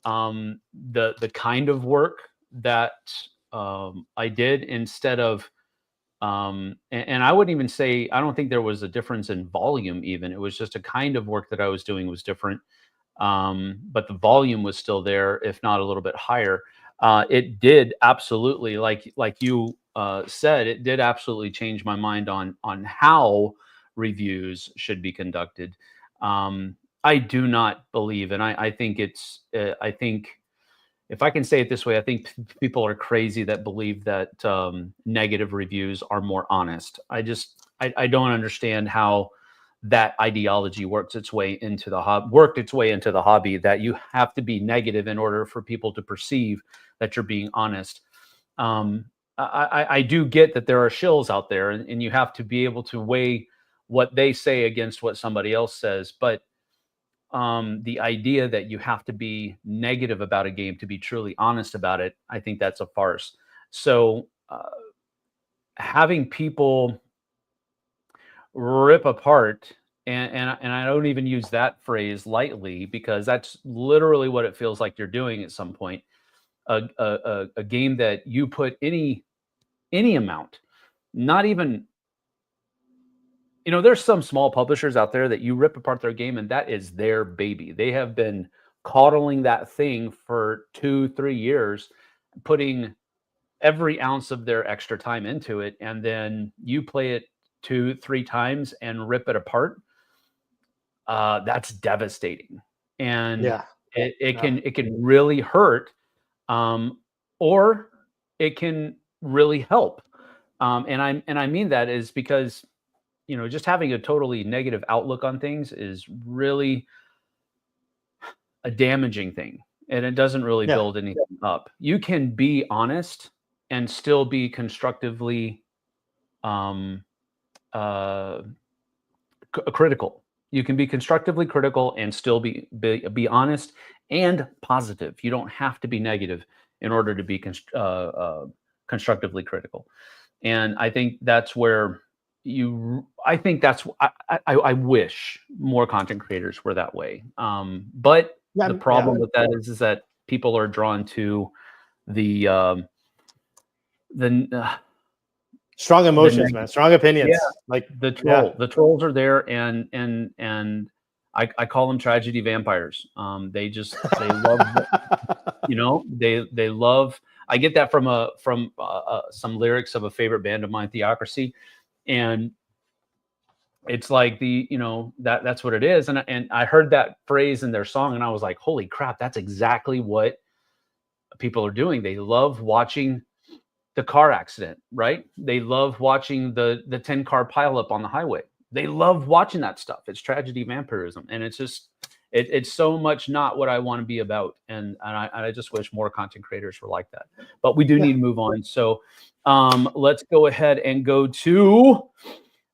the kind of work that I did instead of and I wouldn't even say I don't think there was a difference in volume even. It was just a kind of work that I was doing was different. But the volume was still there, if not a little bit higher. It did absolutely, like you said, it did absolutely change my mind on how reviews should be conducted. I do not believe, and I think it's, I think if I can say it this way, I think people are crazy that believe that negative reviews are more honest. I don't understand how that ideology worked its way into the hobby, that you have to be negative in order for people to perceive that you're being honest. I do get that there are shills out there and you have to be able to weigh what they say against what somebody else says. But the idea that you have to be negative about a game to be truly honest about it, I think that's a farce. So having people rip apart, and I don't even use that phrase lightly because that's literally what it feels like you're doing at some point. A game that you put any amount, not even, there's some small publishers out there that you rip apart their game and that is their baby. They have been coddling that thing for 2-3 years, putting every ounce of their extra time into it, and then you play it 2-3 times and rip it apart. That's devastating, and it can really hurt, or it can really help. And I mean that is because just having a totally negative outlook on things is really a damaging thing, and it doesn't really build anything up. You can be honest and still be constructively critical. You can be constructively critical and still be honest and positive. You don't have to be negative in order to be constructively critical. And I think that's where I think that's, I wish more content creators were that way. But Yeah, the problem with that is that people are drawn to the strong emotions, man, strong opinions. yeah, Like the trolls are there, and I call them tragedy vampires. They love, they love. I get that from some lyrics of a favorite band of mine, Theocracy, and it's like that's what it is. And I heard that phrase in their song, and I was like, holy crap, that's exactly what people are doing. They love watching the car accident, right? They love watching the 10-car pileup on the highway. They love watching that stuff. It's tragedy vampirism, and it's just it's so much not what I want to be about. And I just wish more content creators were like that. But we do need to move on. So let's go ahead and go to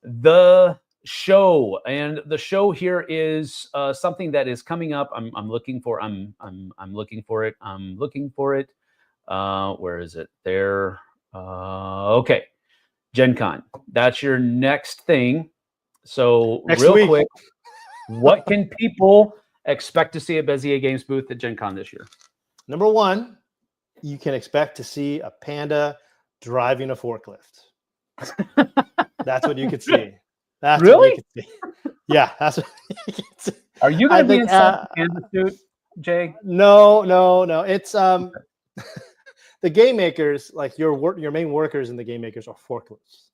the show. And the show here is something that is coming up. I'm looking for it. Where is it? There. Okay, Gen Con. That's your next thing. So real quick, what can people expect to see at Bézier Games booth at Gen Con this year? Number one, you can expect to see a panda driving a forklift. That's what you could see. That's really? What you could see. Yeah, that's what you can see. Are you going to be in some panda suit, Jay? No. It's the game makers, like your main workers in the game makers are forklifts.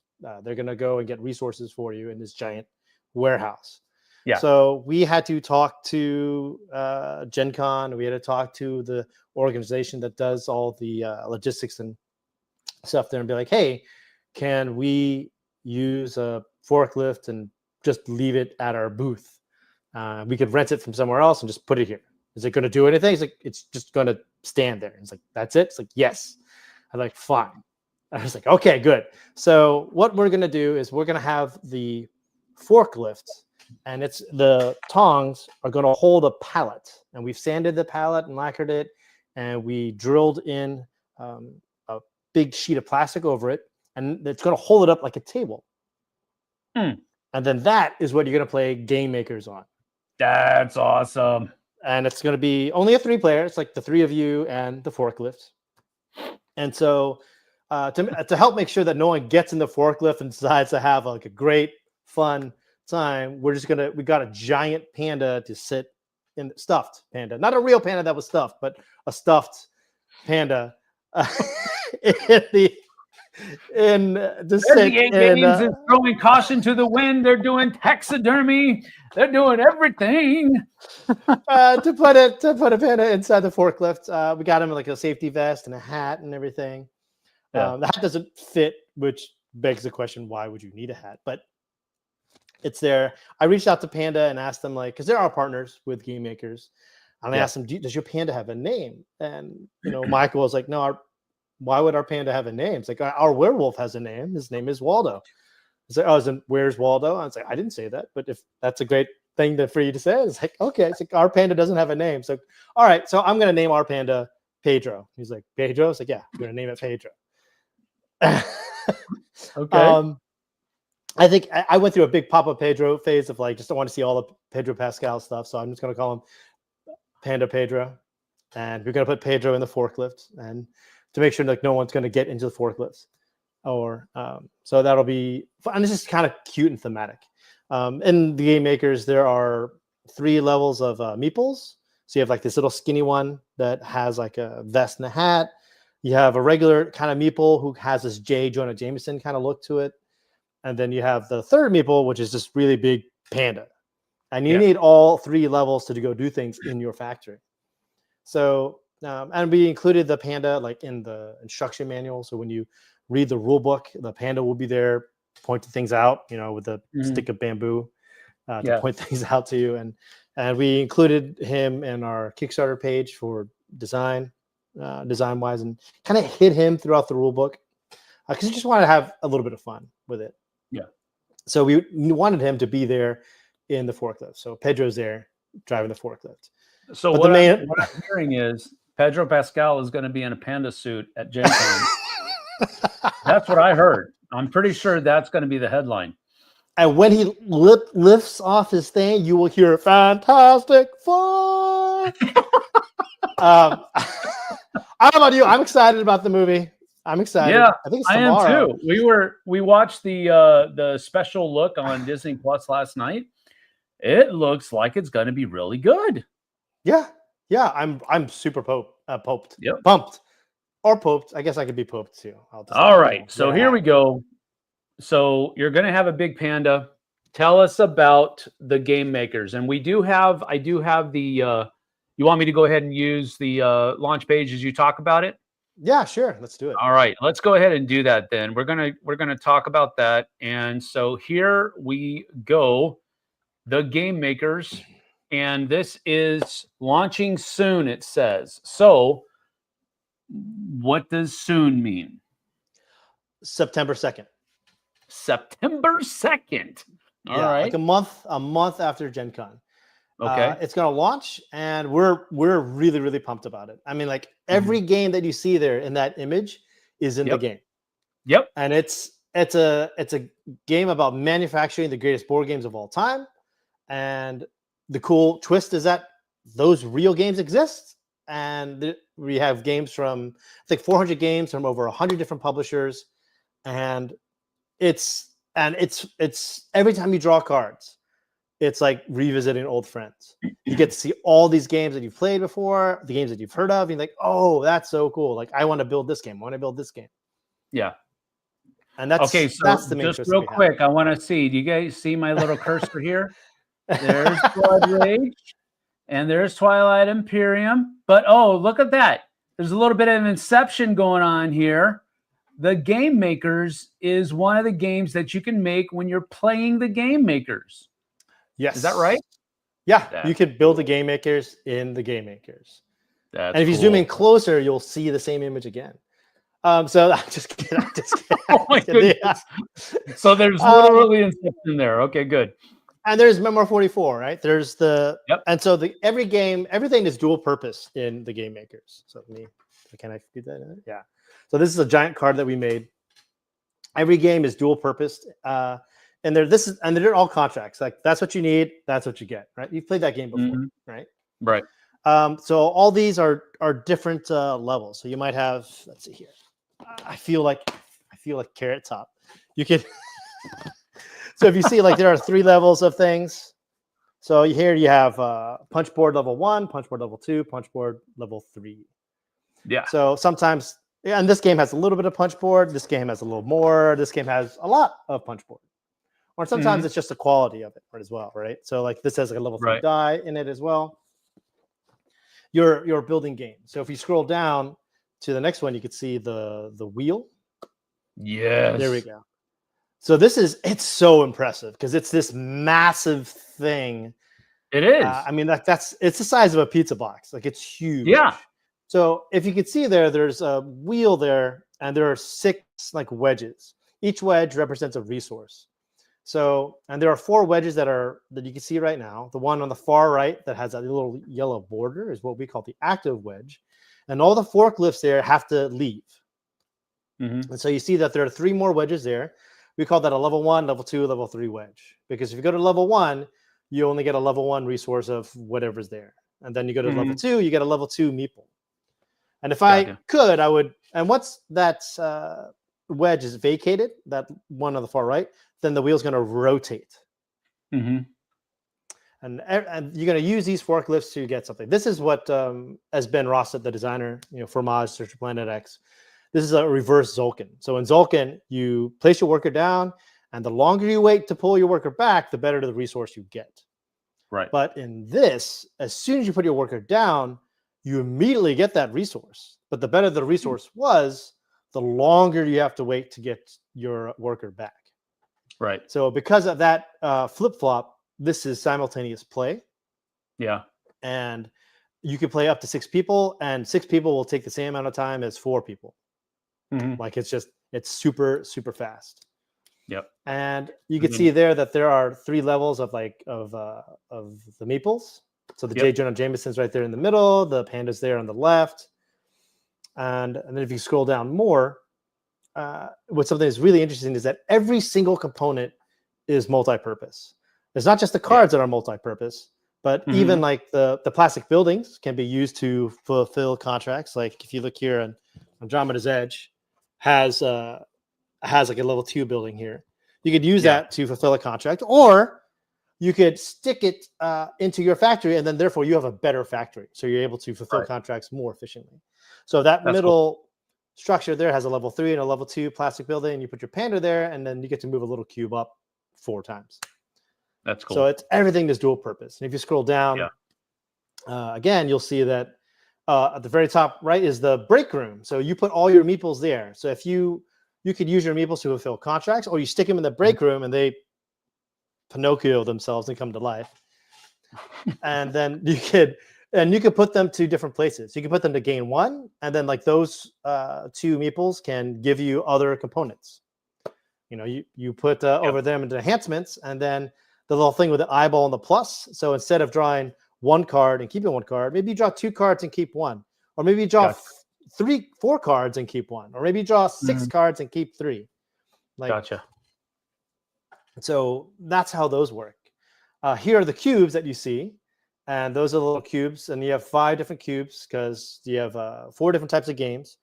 They're going to go and get resources for you in this giant warehouse. Yeah. So we had to talk to Gen Con. We had to talk to the organization that does all the logistics and stuff there and be like, hey, can we use a forklift and just leave it at our booth? We could rent it from somewhere else and just put it here. Is it going to do anything? It's like, it's just going to stand there. It's like, that's it? It's like, yes. I'm like, fine. I was like, okay, good. So what we're going to do is we're going to have the forklift, and it's the tongs are going to hold a pallet. And we've sanded the pallet and lacquered it, and we drilled in a big sheet of plastic over it, and it's going to hold it up like a table. And then that is what you're going to play Game Makers on. That's awesome. And it's going to be only a 3-player. It's like the 3 of you and the forklift. And so to help make sure that no one gets in the forklift and decides to have like a great, fun time, we got a giant panda to sit in, stuffed panda. Not a real panda that was stuffed, but a stuffed panda Bézier Games is throwing caution to the wind. They're doing taxidermy. They're doing everything to put a panda inside the forklift. We got him like a safety vest and a hat and everything. The hat doesn't fit, which begs the question: why would you need a hat? But it's there. I reached out to Panda and asked them, like, because they're our partners with Game Makers, and I asked them, does your panda have a name? And Michael was like, no, why would our panda have a name? It's like, our werewolf has a name. His name is Waldo. It's like, oh, where's Waldo? I was like, I didn't say that, but if that's a great thing for you to say, it's like, okay. It's like, our panda doesn't have a name. So, all right. So I'm going to name our panda Pedro. He's like, Pedro? It's like, yeah, I'm going to name it Pedro. Okay. I think I went through a big Papa Pedro phase of like, just don't want to see all the Pedro Pascal stuff. So I'm just going to call him Panda Pedro. And we're going to put Pedro in the forklift, and to make sure like no one's going to get into the forklifts. So that'll be fun. And this is kind of cute and thematic. In the Game Makers, there are 3 levels of meeples. So you have like this little skinny one that has like a vest and a hat. You have a regular kind of meeple who has this J. Jonah Jameson kind of look to it. And then you have the third meeple, which is just really big panda. And you need all 3 levels to go do things in your factory. So, and we included the panda like in the instruction manual. So when you read the rule book, the panda will be there pointing things out, with a stick of bamboo to point things out to you. And we included him in our Kickstarter page for design wise, and kind of hid him throughout the rule book because we just wanted to have a little bit of fun with it. Yeah. So we wanted him to be there in the forklift. So Pedro's there driving the forklift. So what I'm hearing is Pedro Pascal is going to be in a panda suit at Gen Con. That's what I heard. I'm pretty sure that's going to be the headline. And when he lifts off his thing, you will hear "Fantastic Four." I don't know about you. I'm excited about the movie. I'm excited. Yeah, I think it's I am tomorrow. too. We watched the special look on Disney Plus last night. It looks like it's going to be really good. Yeah. I'm super pumped. Yep. Pumped. Or poped. I guess I could be poped too. All right. So here we go. So you're going to have a big panda. Tell us about the game makers. And I do have the, you want me to go ahead and use the launch page as you talk about it? Yeah, sure. Let's do it. All right. Let's go ahead and do that then. We're going to talk about that. And so here we go. The game makers. And this is launching soon, it says. So what does soon mean? September 2nd. September 2nd. All right. Like a month after Gen Con. Okay. It's going to launch, and we're really, really pumped about it. I mean, like every game that you see there in that image is in the game. Yep. And it's a game about manufacturing the greatest board games of all time. And the cool twist is that those real games exist. And we have games from, I think, 400 games from over 100 different publishers. And it's every time you draw cards, it's like revisiting old friends. You get to see all these games that you've played before, the games that you've heard of. You're like, oh, that's so cool. Like, I want to build this game. I want to build this game. Yeah. And that's okay. So that's the main just real quick, I want to see. Do you guys see my little cursor here? There's Blood Rage, and there's Twilight Imperium. But oh, look at that! There's a little bit of Inception going on here. The Game Makers is one of the games that you can make when you're playing the Game Makers. Yes. Is that right? Yeah. You could build the Game Makers in the Game Makers. That's and if you zoom in closer, you'll see the same image again. So I'm just kidding. Oh my goodness. Yeah. So there's literally Inception there. Okay, good. And there's Memoir 44, right? There's the and so everything is dual purpose in the Game Makers. So can I do that in it? Yeah. So this is a giant card that we made. Every game is dual purposed. And they're all contracts. Like that's what you need, that's what you get, right? You've played that game before, right? Right. So all these are different levels. So you might have, let's see here. I feel like Carrot Top. You can so if you see, like, there are 3 levels of things. So here you have punch board level 1, punch board level 2, punch board level 3. Yeah. So sometimes, and this game has a little bit of punch board. This game has a little more. This game has a lot of punch board. Or sometimes it's just the quality of it as well, right? So like this has like a level 3 die in it as well. Your building game. So if you scroll down to the next one, you could see the wheel. Yes. There we go. So it's so impressive because it's this massive thing. It is. I mean, it's the size of a pizza box. Like it's huge. Yeah. So if you could see there's a wheel there, and there are 6 like wedges. Each wedge represents a resource. So, and there are 4 wedges that you can see right now. The one on the far right that has that little yellow border is what we call the active wedge. And all the forklifts there have to leave. And so you see that there are 3 more wedges there. We call that a level 1, level 2, level 3 wedge. Because if you go to level 1, you only get a level 1 resource of whatever's there. And then you go to level 2, you get a level 2 meeple. And if I could, I would, and once that wedge is vacated, that one on the far right, then the wheel's going to rotate. And you're going to use these forklifts to get something. This is what, as Ben Rossett, the designer, for Maj, Search for Planet X, this is a reverse Zolkin. So in Zolkin, you place your worker down, and the longer you wait to pull your worker back, the better the resource you get. Right. But in this, as soon as you put your worker down, you immediately get that resource. But the better the resource was, the longer you have to wait to get your worker back. Right. So because of that flip-flop, this is simultaneous play. Yeah. And you can play up to 6 people, and 6 people will take the same amount of time as 4 people. Like it's super, super fast. Yep. And you can see there that there are 3 levels of the meeples. So the J. Jonah Jameson's right there in the middle, the panda's there on the left. And then if you scroll down more, what something that's really interesting is that every single component is multi-purpose. It's not just the cards that are multi-purpose, but even like the plastic buildings can be used to fulfill contracts. Like if you look here on Andromeda's Edge, has like a level 2 building here. You could use that to fulfill a contract, or you could stick it into your factory, and then therefore you have a better factory. So you're able to fulfill contracts more efficiently. So that's middle structure there has a level 3 and a level 2 plastic building, and you put your panda there, and then you get to move a little cube up 4 times. That's cool. So it's everything is dual purpose. And if you scroll down, again, you'll see that at the very top right is the break room. So you put all your meeples there. So if you could use your meeples to fulfill contracts, or you stick them in the break room and they Pinocchio themselves and come to life. And then you could put them to different places. You can put them to gain 1, and then like those 2 meeples can give you other components. You know, you put over them into enhancements, and then the little thing with the eyeball and the plus. So instead of drawing 1 card and keeping 1 card, maybe you draw 2 cards and keep 1, or maybe you draw 4 cards and keep 1, or maybe you draw 6 cards and keep 3. Like, gotcha. So that's how those work. Here are the cubes that you see, and those are the little cubes, and you have 5 different cubes because you have 4 different types of games.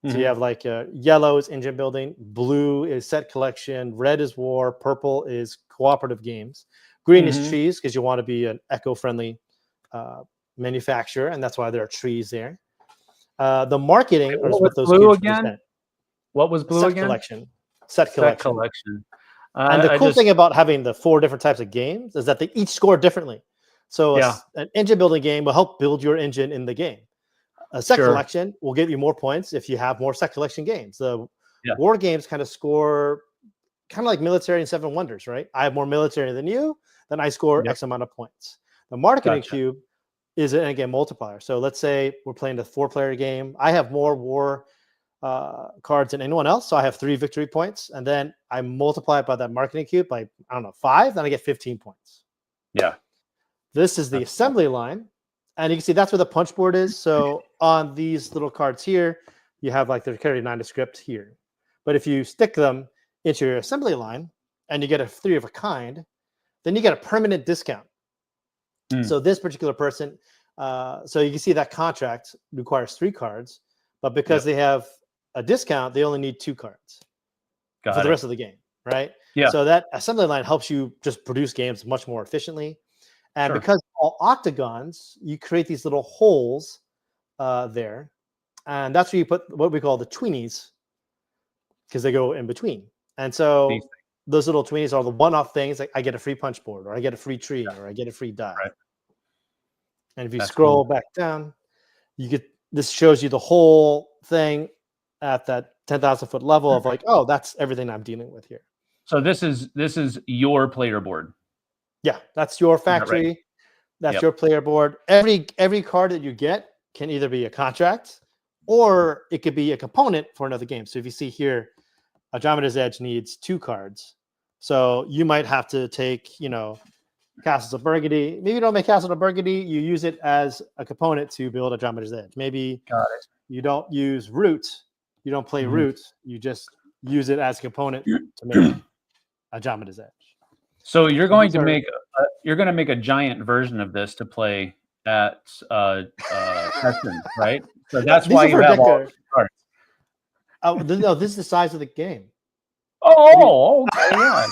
So you have like yellow is engine building, blue is set collection, red is war, purple is cooperative games, green is trees because you want to be an eco-friendly manufacturer, and that's why there are trees there. The marketing is what those cubes represent. What was blue again? Set collection. And the cool thing about having the 4 different types of games is that they each score differently. So an engine building game will help build your engine in the game. A set collection will get you more points if you have more set collection games. The war games kind of score kind of like military and 7 Wonders, right? I have more military than you, then I score X amount of points. The marketing cube is an again multiplier. So let's say we're playing a 4-player game. I have more war cards than anyone else, so I have 3 victory points, and then I multiply it by that marketing cube by 5, then I get 15 points. This is the assembly line, and you can see that's where the punch board is. So on these little cards here, you have like they're carried nondescript here, but if you stick them into your assembly line and you get a 3 of a kind, then you get a permanent discount. So this particular person, so you can see that contract requires 3 cards, but because they have a discount, they only need 2 cards for the rest of the game, right? So that assembly line helps you just produce games much more efficiently. And because all octagons, you create these little holes there. And that's where you put what we call the tweenies, because they go in between. And so those little tweenies are the one-off things, like I get a free punch board, or I get a free tree, or I get a free die. And if you scroll back down, you get this shows you the whole thing at that 10,000 foot level of like, oh, that's everything I'm dealing with here. So this is your player board. Yeah, that's your factory. That's your player board. Every card that you get can either be a contract or it could be a component for another game. So if you see here, Andromeda's Edge needs 2 cards. So you might have to take, Castles of Burgundy. Maybe you don't make Castles of Burgundy. You use it as a component to build Andromeda's Edge. Maybe you don't use Root. You don't play Root. You just use it as a component to make Andromeda's Edge. So you're going to make a giant version of this to play at Heston, right? So that's why you have all the cards. Oh no, this is the size of the game. Oh, okay,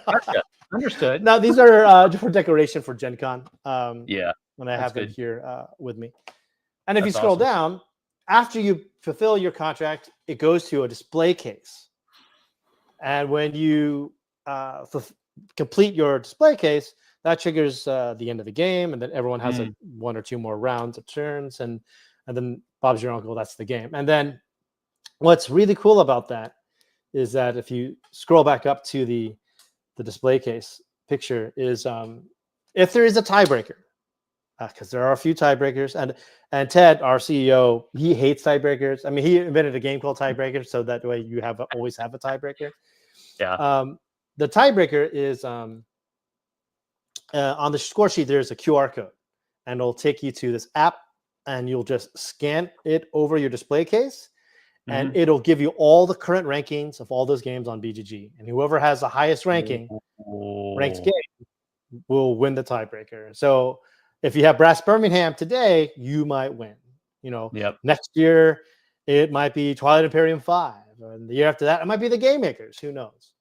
gotcha. Understood. Now these are for decoration for Gen Con. When I have them here with me. And if you scroll down, after you fulfill your contract, it goes to a display case. And when you complete your display case, that triggers the end of the game, and then everyone has 1 or 2 more rounds of turns, and then Bob's your uncle. That's the game. And then what's really cool about that is that if you scroll back up to the display case picture, is if there is a tiebreaker, because there are a few tiebreakers, and Ted, our CEO, he hates tiebreakers. I mean, he invented a game called Tiebreaker, so that way you always have a tiebreaker. The tiebreaker is on the score sheet. There's a QR code, and it'll take you to this app, and you'll just scan it over your display case, and it'll give you all the current rankings of all those games on BGG. And whoever has the highest ranked game will win the tiebreaker. So if you have Brass Birmingham today, you might win. Next year it might be Twilight Imperium 5, and the year after that it might be the Game Makers. Who knows?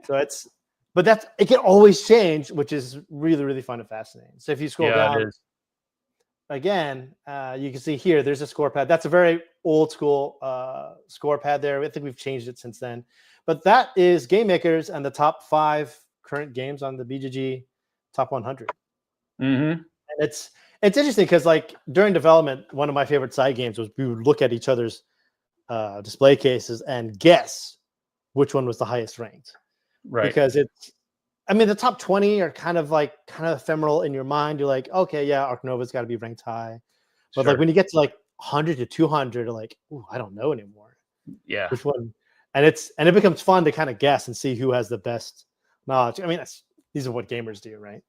So it can always change, which is really, really fun and fascinating. So if you scroll down again, you can see here there's a score pad. That's a very old school score pad there. I think we've changed it since then, but that is Game Makers and the top 5 current games on the BGG top 100. And it's interesting because like during development, one of my favorite side games was we would look at each other's display cases and guess which one was the highest ranked. Right. Because the top 20 are kind of ephemeral in your mind. You're like, okay, yeah, Ark Nova's got to be ranked high. But like when you get to like 100 to 200, you're like, ooh, I don't know anymore. Yeah. Which one? And it becomes fun to kind of guess and see who has the best knowledge. I mean, these are what gamers do, right?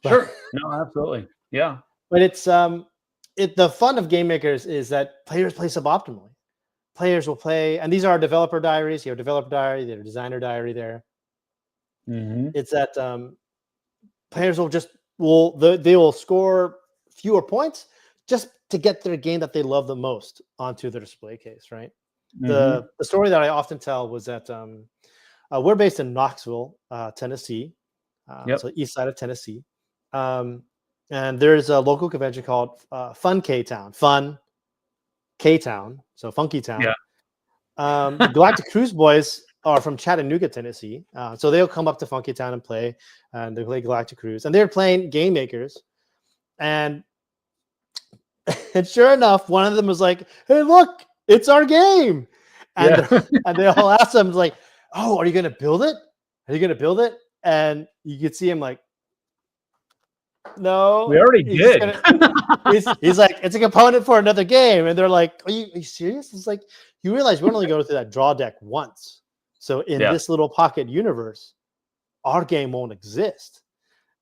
Sure. No, absolutely. Yeah. But it's the fun of Game Makers is that players play suboptimally. Players will play, and these are developer diaries. You have developer diary, their designer diary there. It's that players they will score fewer points just to get their game that they love the most onto their display case, right? The story that I often tell was that we're based in Knoxville, Tennessee, so east side of Tennessee, and there's a local convention called Fun K-Town, so Funky Town. The Galactic Cruise Boys are from Chattanooga, Tennessee, so they'll come up to Funky Town and play, and they play Galactic Cruise, and they're playing Game Makers, and sure enough, one of them was like, "Hey, look, it's our game," and they all asked him like, "Oh, are you going to build it? Are you going to build it?" And you could see him like, "No, we already did." He's like, "It's a component for another game," and they're like, "Are you serious?" It's like, you realize we're only going through that draw deck once. So in this little pocket universe, our game won't exist.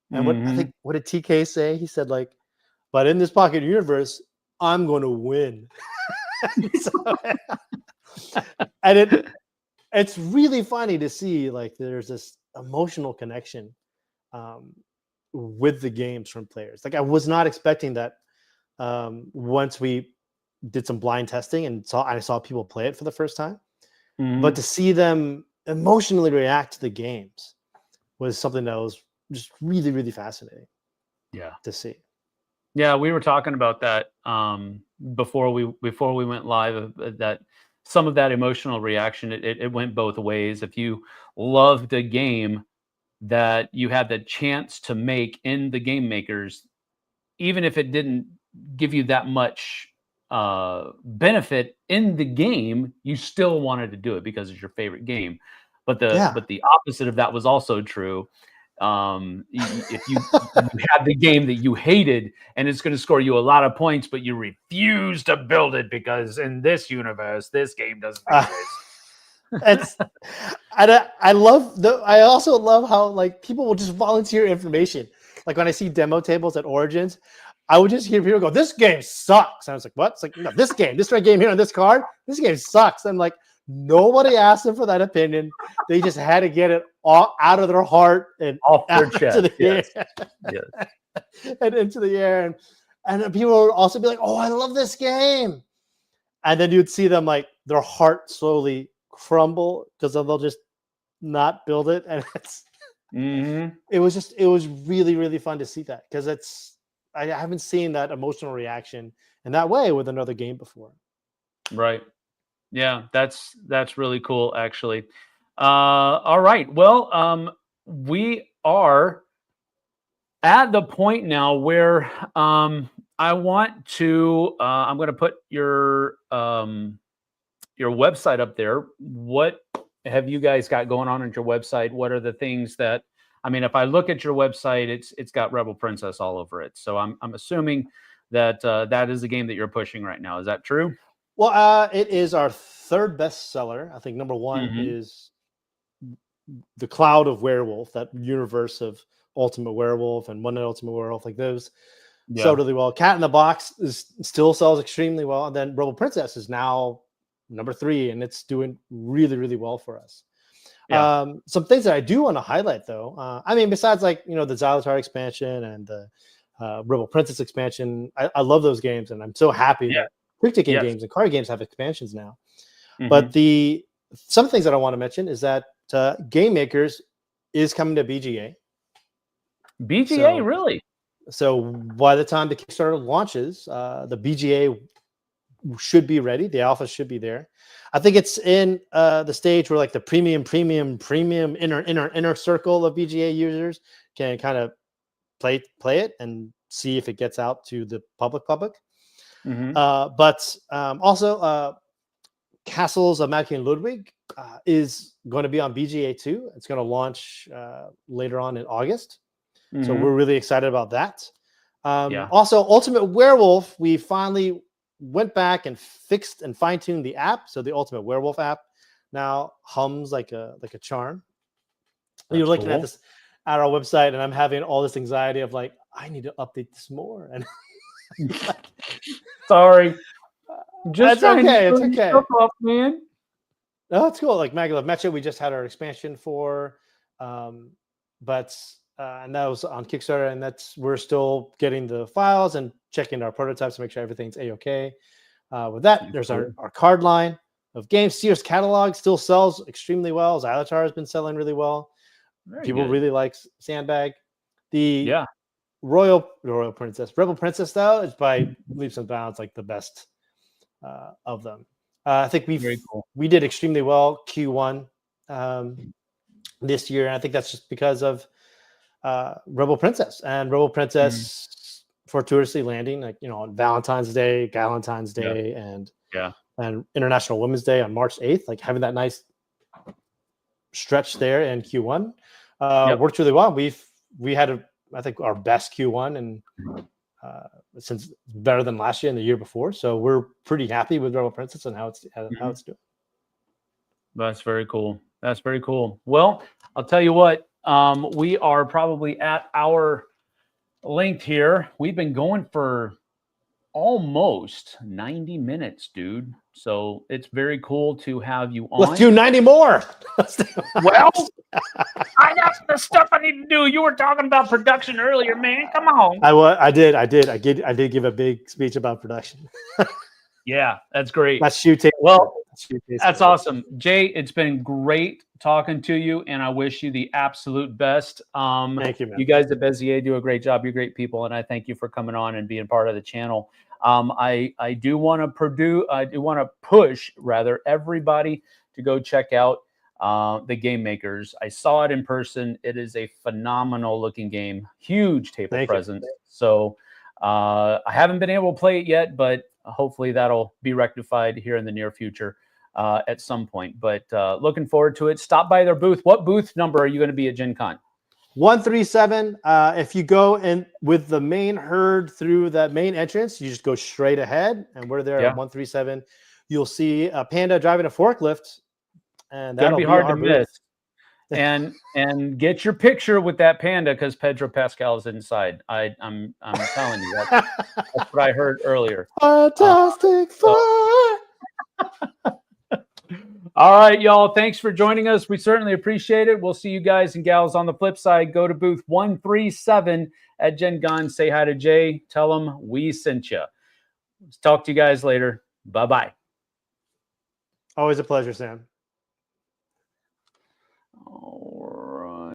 And what did TK say? He said like, but in this pocket universe, I'm going to win. And it's really funny to see like there's this emotional connection with the games from players. Like I was not expecting that once we did some blind testing and I saw people play it for the first time. But to see them emotionally react to the games was something that was just really, really fascinating. To see. Yeah, we were talking about that before we went live. That some of that emotional reaction it went both ways. If you loved a game that you had the chance to make in the Game Makers, even if it didn't give you that much benefit in the game, you still wanted to do it because it's your favorite game. But the opposite of that was also true. If you had the game that you hated and it's going to score you a lot of points, but you refuse to build it because in this universe, this game doesn't exist. I also love how like people will just volunteer information. Like when I see demo tables at Origins, I would just hear people go, "This game sucks." And I was like, "What?" It's like, "No, this red game here on this card, this game sucks." I'm like, nobody asked them for that opinion. They just had to get it all out of their heart and off their chest, and into the air. And people would also be like, "Oh, I love this game." And then you'd see them like their heart slowly crumble because they'll just not build it. And it was really, really fun to see that because I haven't seen that emotional reaction in that way with another game before. Right. Yeah, that's really cool, actually. All right. Well, we are at the point now where I want to. I'm going to put your website up there. What have you guys got going on your website? What are the things that? I mean, if I look at your website, it's got Rebel Princess all over it. So I'm assuming that that is the game that you're pushing right now. Is that true? Well, it is our third bestseller. I think number one is The Cloud of Werewolf, that universe of Ultimate Werewolf and One Night Ultimate Werewolf, like those sell really well. Cat in the Box still sells extremely well, and then Rebel Princess is now number 3, and it's doing really, really well for us. Yeah. Some things that I do want to highlight, though, I mean, besides like the Xylotar expansion and the Rebel Princess expansion, I love those games, and I'm so happy Yeah. that quick ticking Yes. games and card games have expansions now. Mm-hmm. But some things that I want to mention is that Game Makers is coming to BGA. BGA, really? So by the time the Kickstarter launches, the BGA should be ready. The alpha should be there. I think it's in the stage where like the premium inner circle of BGA users can kind of play it and see if it gets out to the public. Mm-hmm. But also Castles of Magic and Ludwig is going to be on BGA too. It's going to launch later on in August. Mm-hmm. So we're really excited about that. Yeah. Also, Ultimate Werewolf, we finally went back and fixed and fine-tuned the app. So the Ultimate Werewolf app now hums like a charm. You're looking at this at our website, and I'm having all this anxiety of like, I need to update this more. And sorry, just it's okay. It's okay. Off, man. No, it's cool. Like Maglev Mecha, we just had our expansion for, but and that was on Kickstarter, and we're still getting the files and checking our prototypes to make sure everything's a-okay. With that, there's our card line of games. Sears catalog still sells extremely well. Xylotar has been selling really well. People really like Sandbag. The Royal Princess, Rebel Princess, though, is by leaps and bounds like the best of them. I think we did extremely well Q1 this year, and I think that's just because of Rebel Princess fortuitously landing like on Valentine's Day, Galentine's Day, and International Women's Day on March 8th, like having that nice stretch there in Q1 worked really well. We had I think our best Q1 and since better than last year and the year before, so we're pretty happy with Rebel Princess and how it's doing. That's very cool. That's very cool. Well, I'll tell you what, we are probably at our length here. We've been going for almost 90 minutes, dude. So it's very cool to have you on. Let's do 90 more. Well, I got the stuff I need to do. You were talking about production earlier, man. Come on. I did give a big speech about production. Yeah, that's great. That's shoe tape. Well, that's awesome. Jay, it's been great talking to you, and I wish you the absolute best. Thank you, man. You guys at Bézier do a great job. You're great people, and I thank you for coming on and being part of the channel. I do want to push everybody to go check out the Game Makers. I saw it in person. It is a phenomenal looking game, huge table presence. So I haven't been able to play it yet, but hopefully that'll be rectified here in the near future at some point. But looking forward to it. Stop by their booth. What booth number are you going to be at Gen Con? 137. If you go in with the main herd through that main entrance, you just go straight ahead, and we're there at 137. You'll see a panda driving a forklift, and that'll be hard to miss. And get your picture with that panda because Pedro Pascal is inside. I'm telling you, that's what I heard earlier. Fantastic Four. All right, y'all. Thanks for joining us. We certainly appreciate it. We'll see you guys and gals on the flip side. Go to booth 137 at Gen Con. Say hi to Jay. Tell him we sent you. Let's talk to you guys later. Bye-bye. Always a pleasure, Sam. Oh.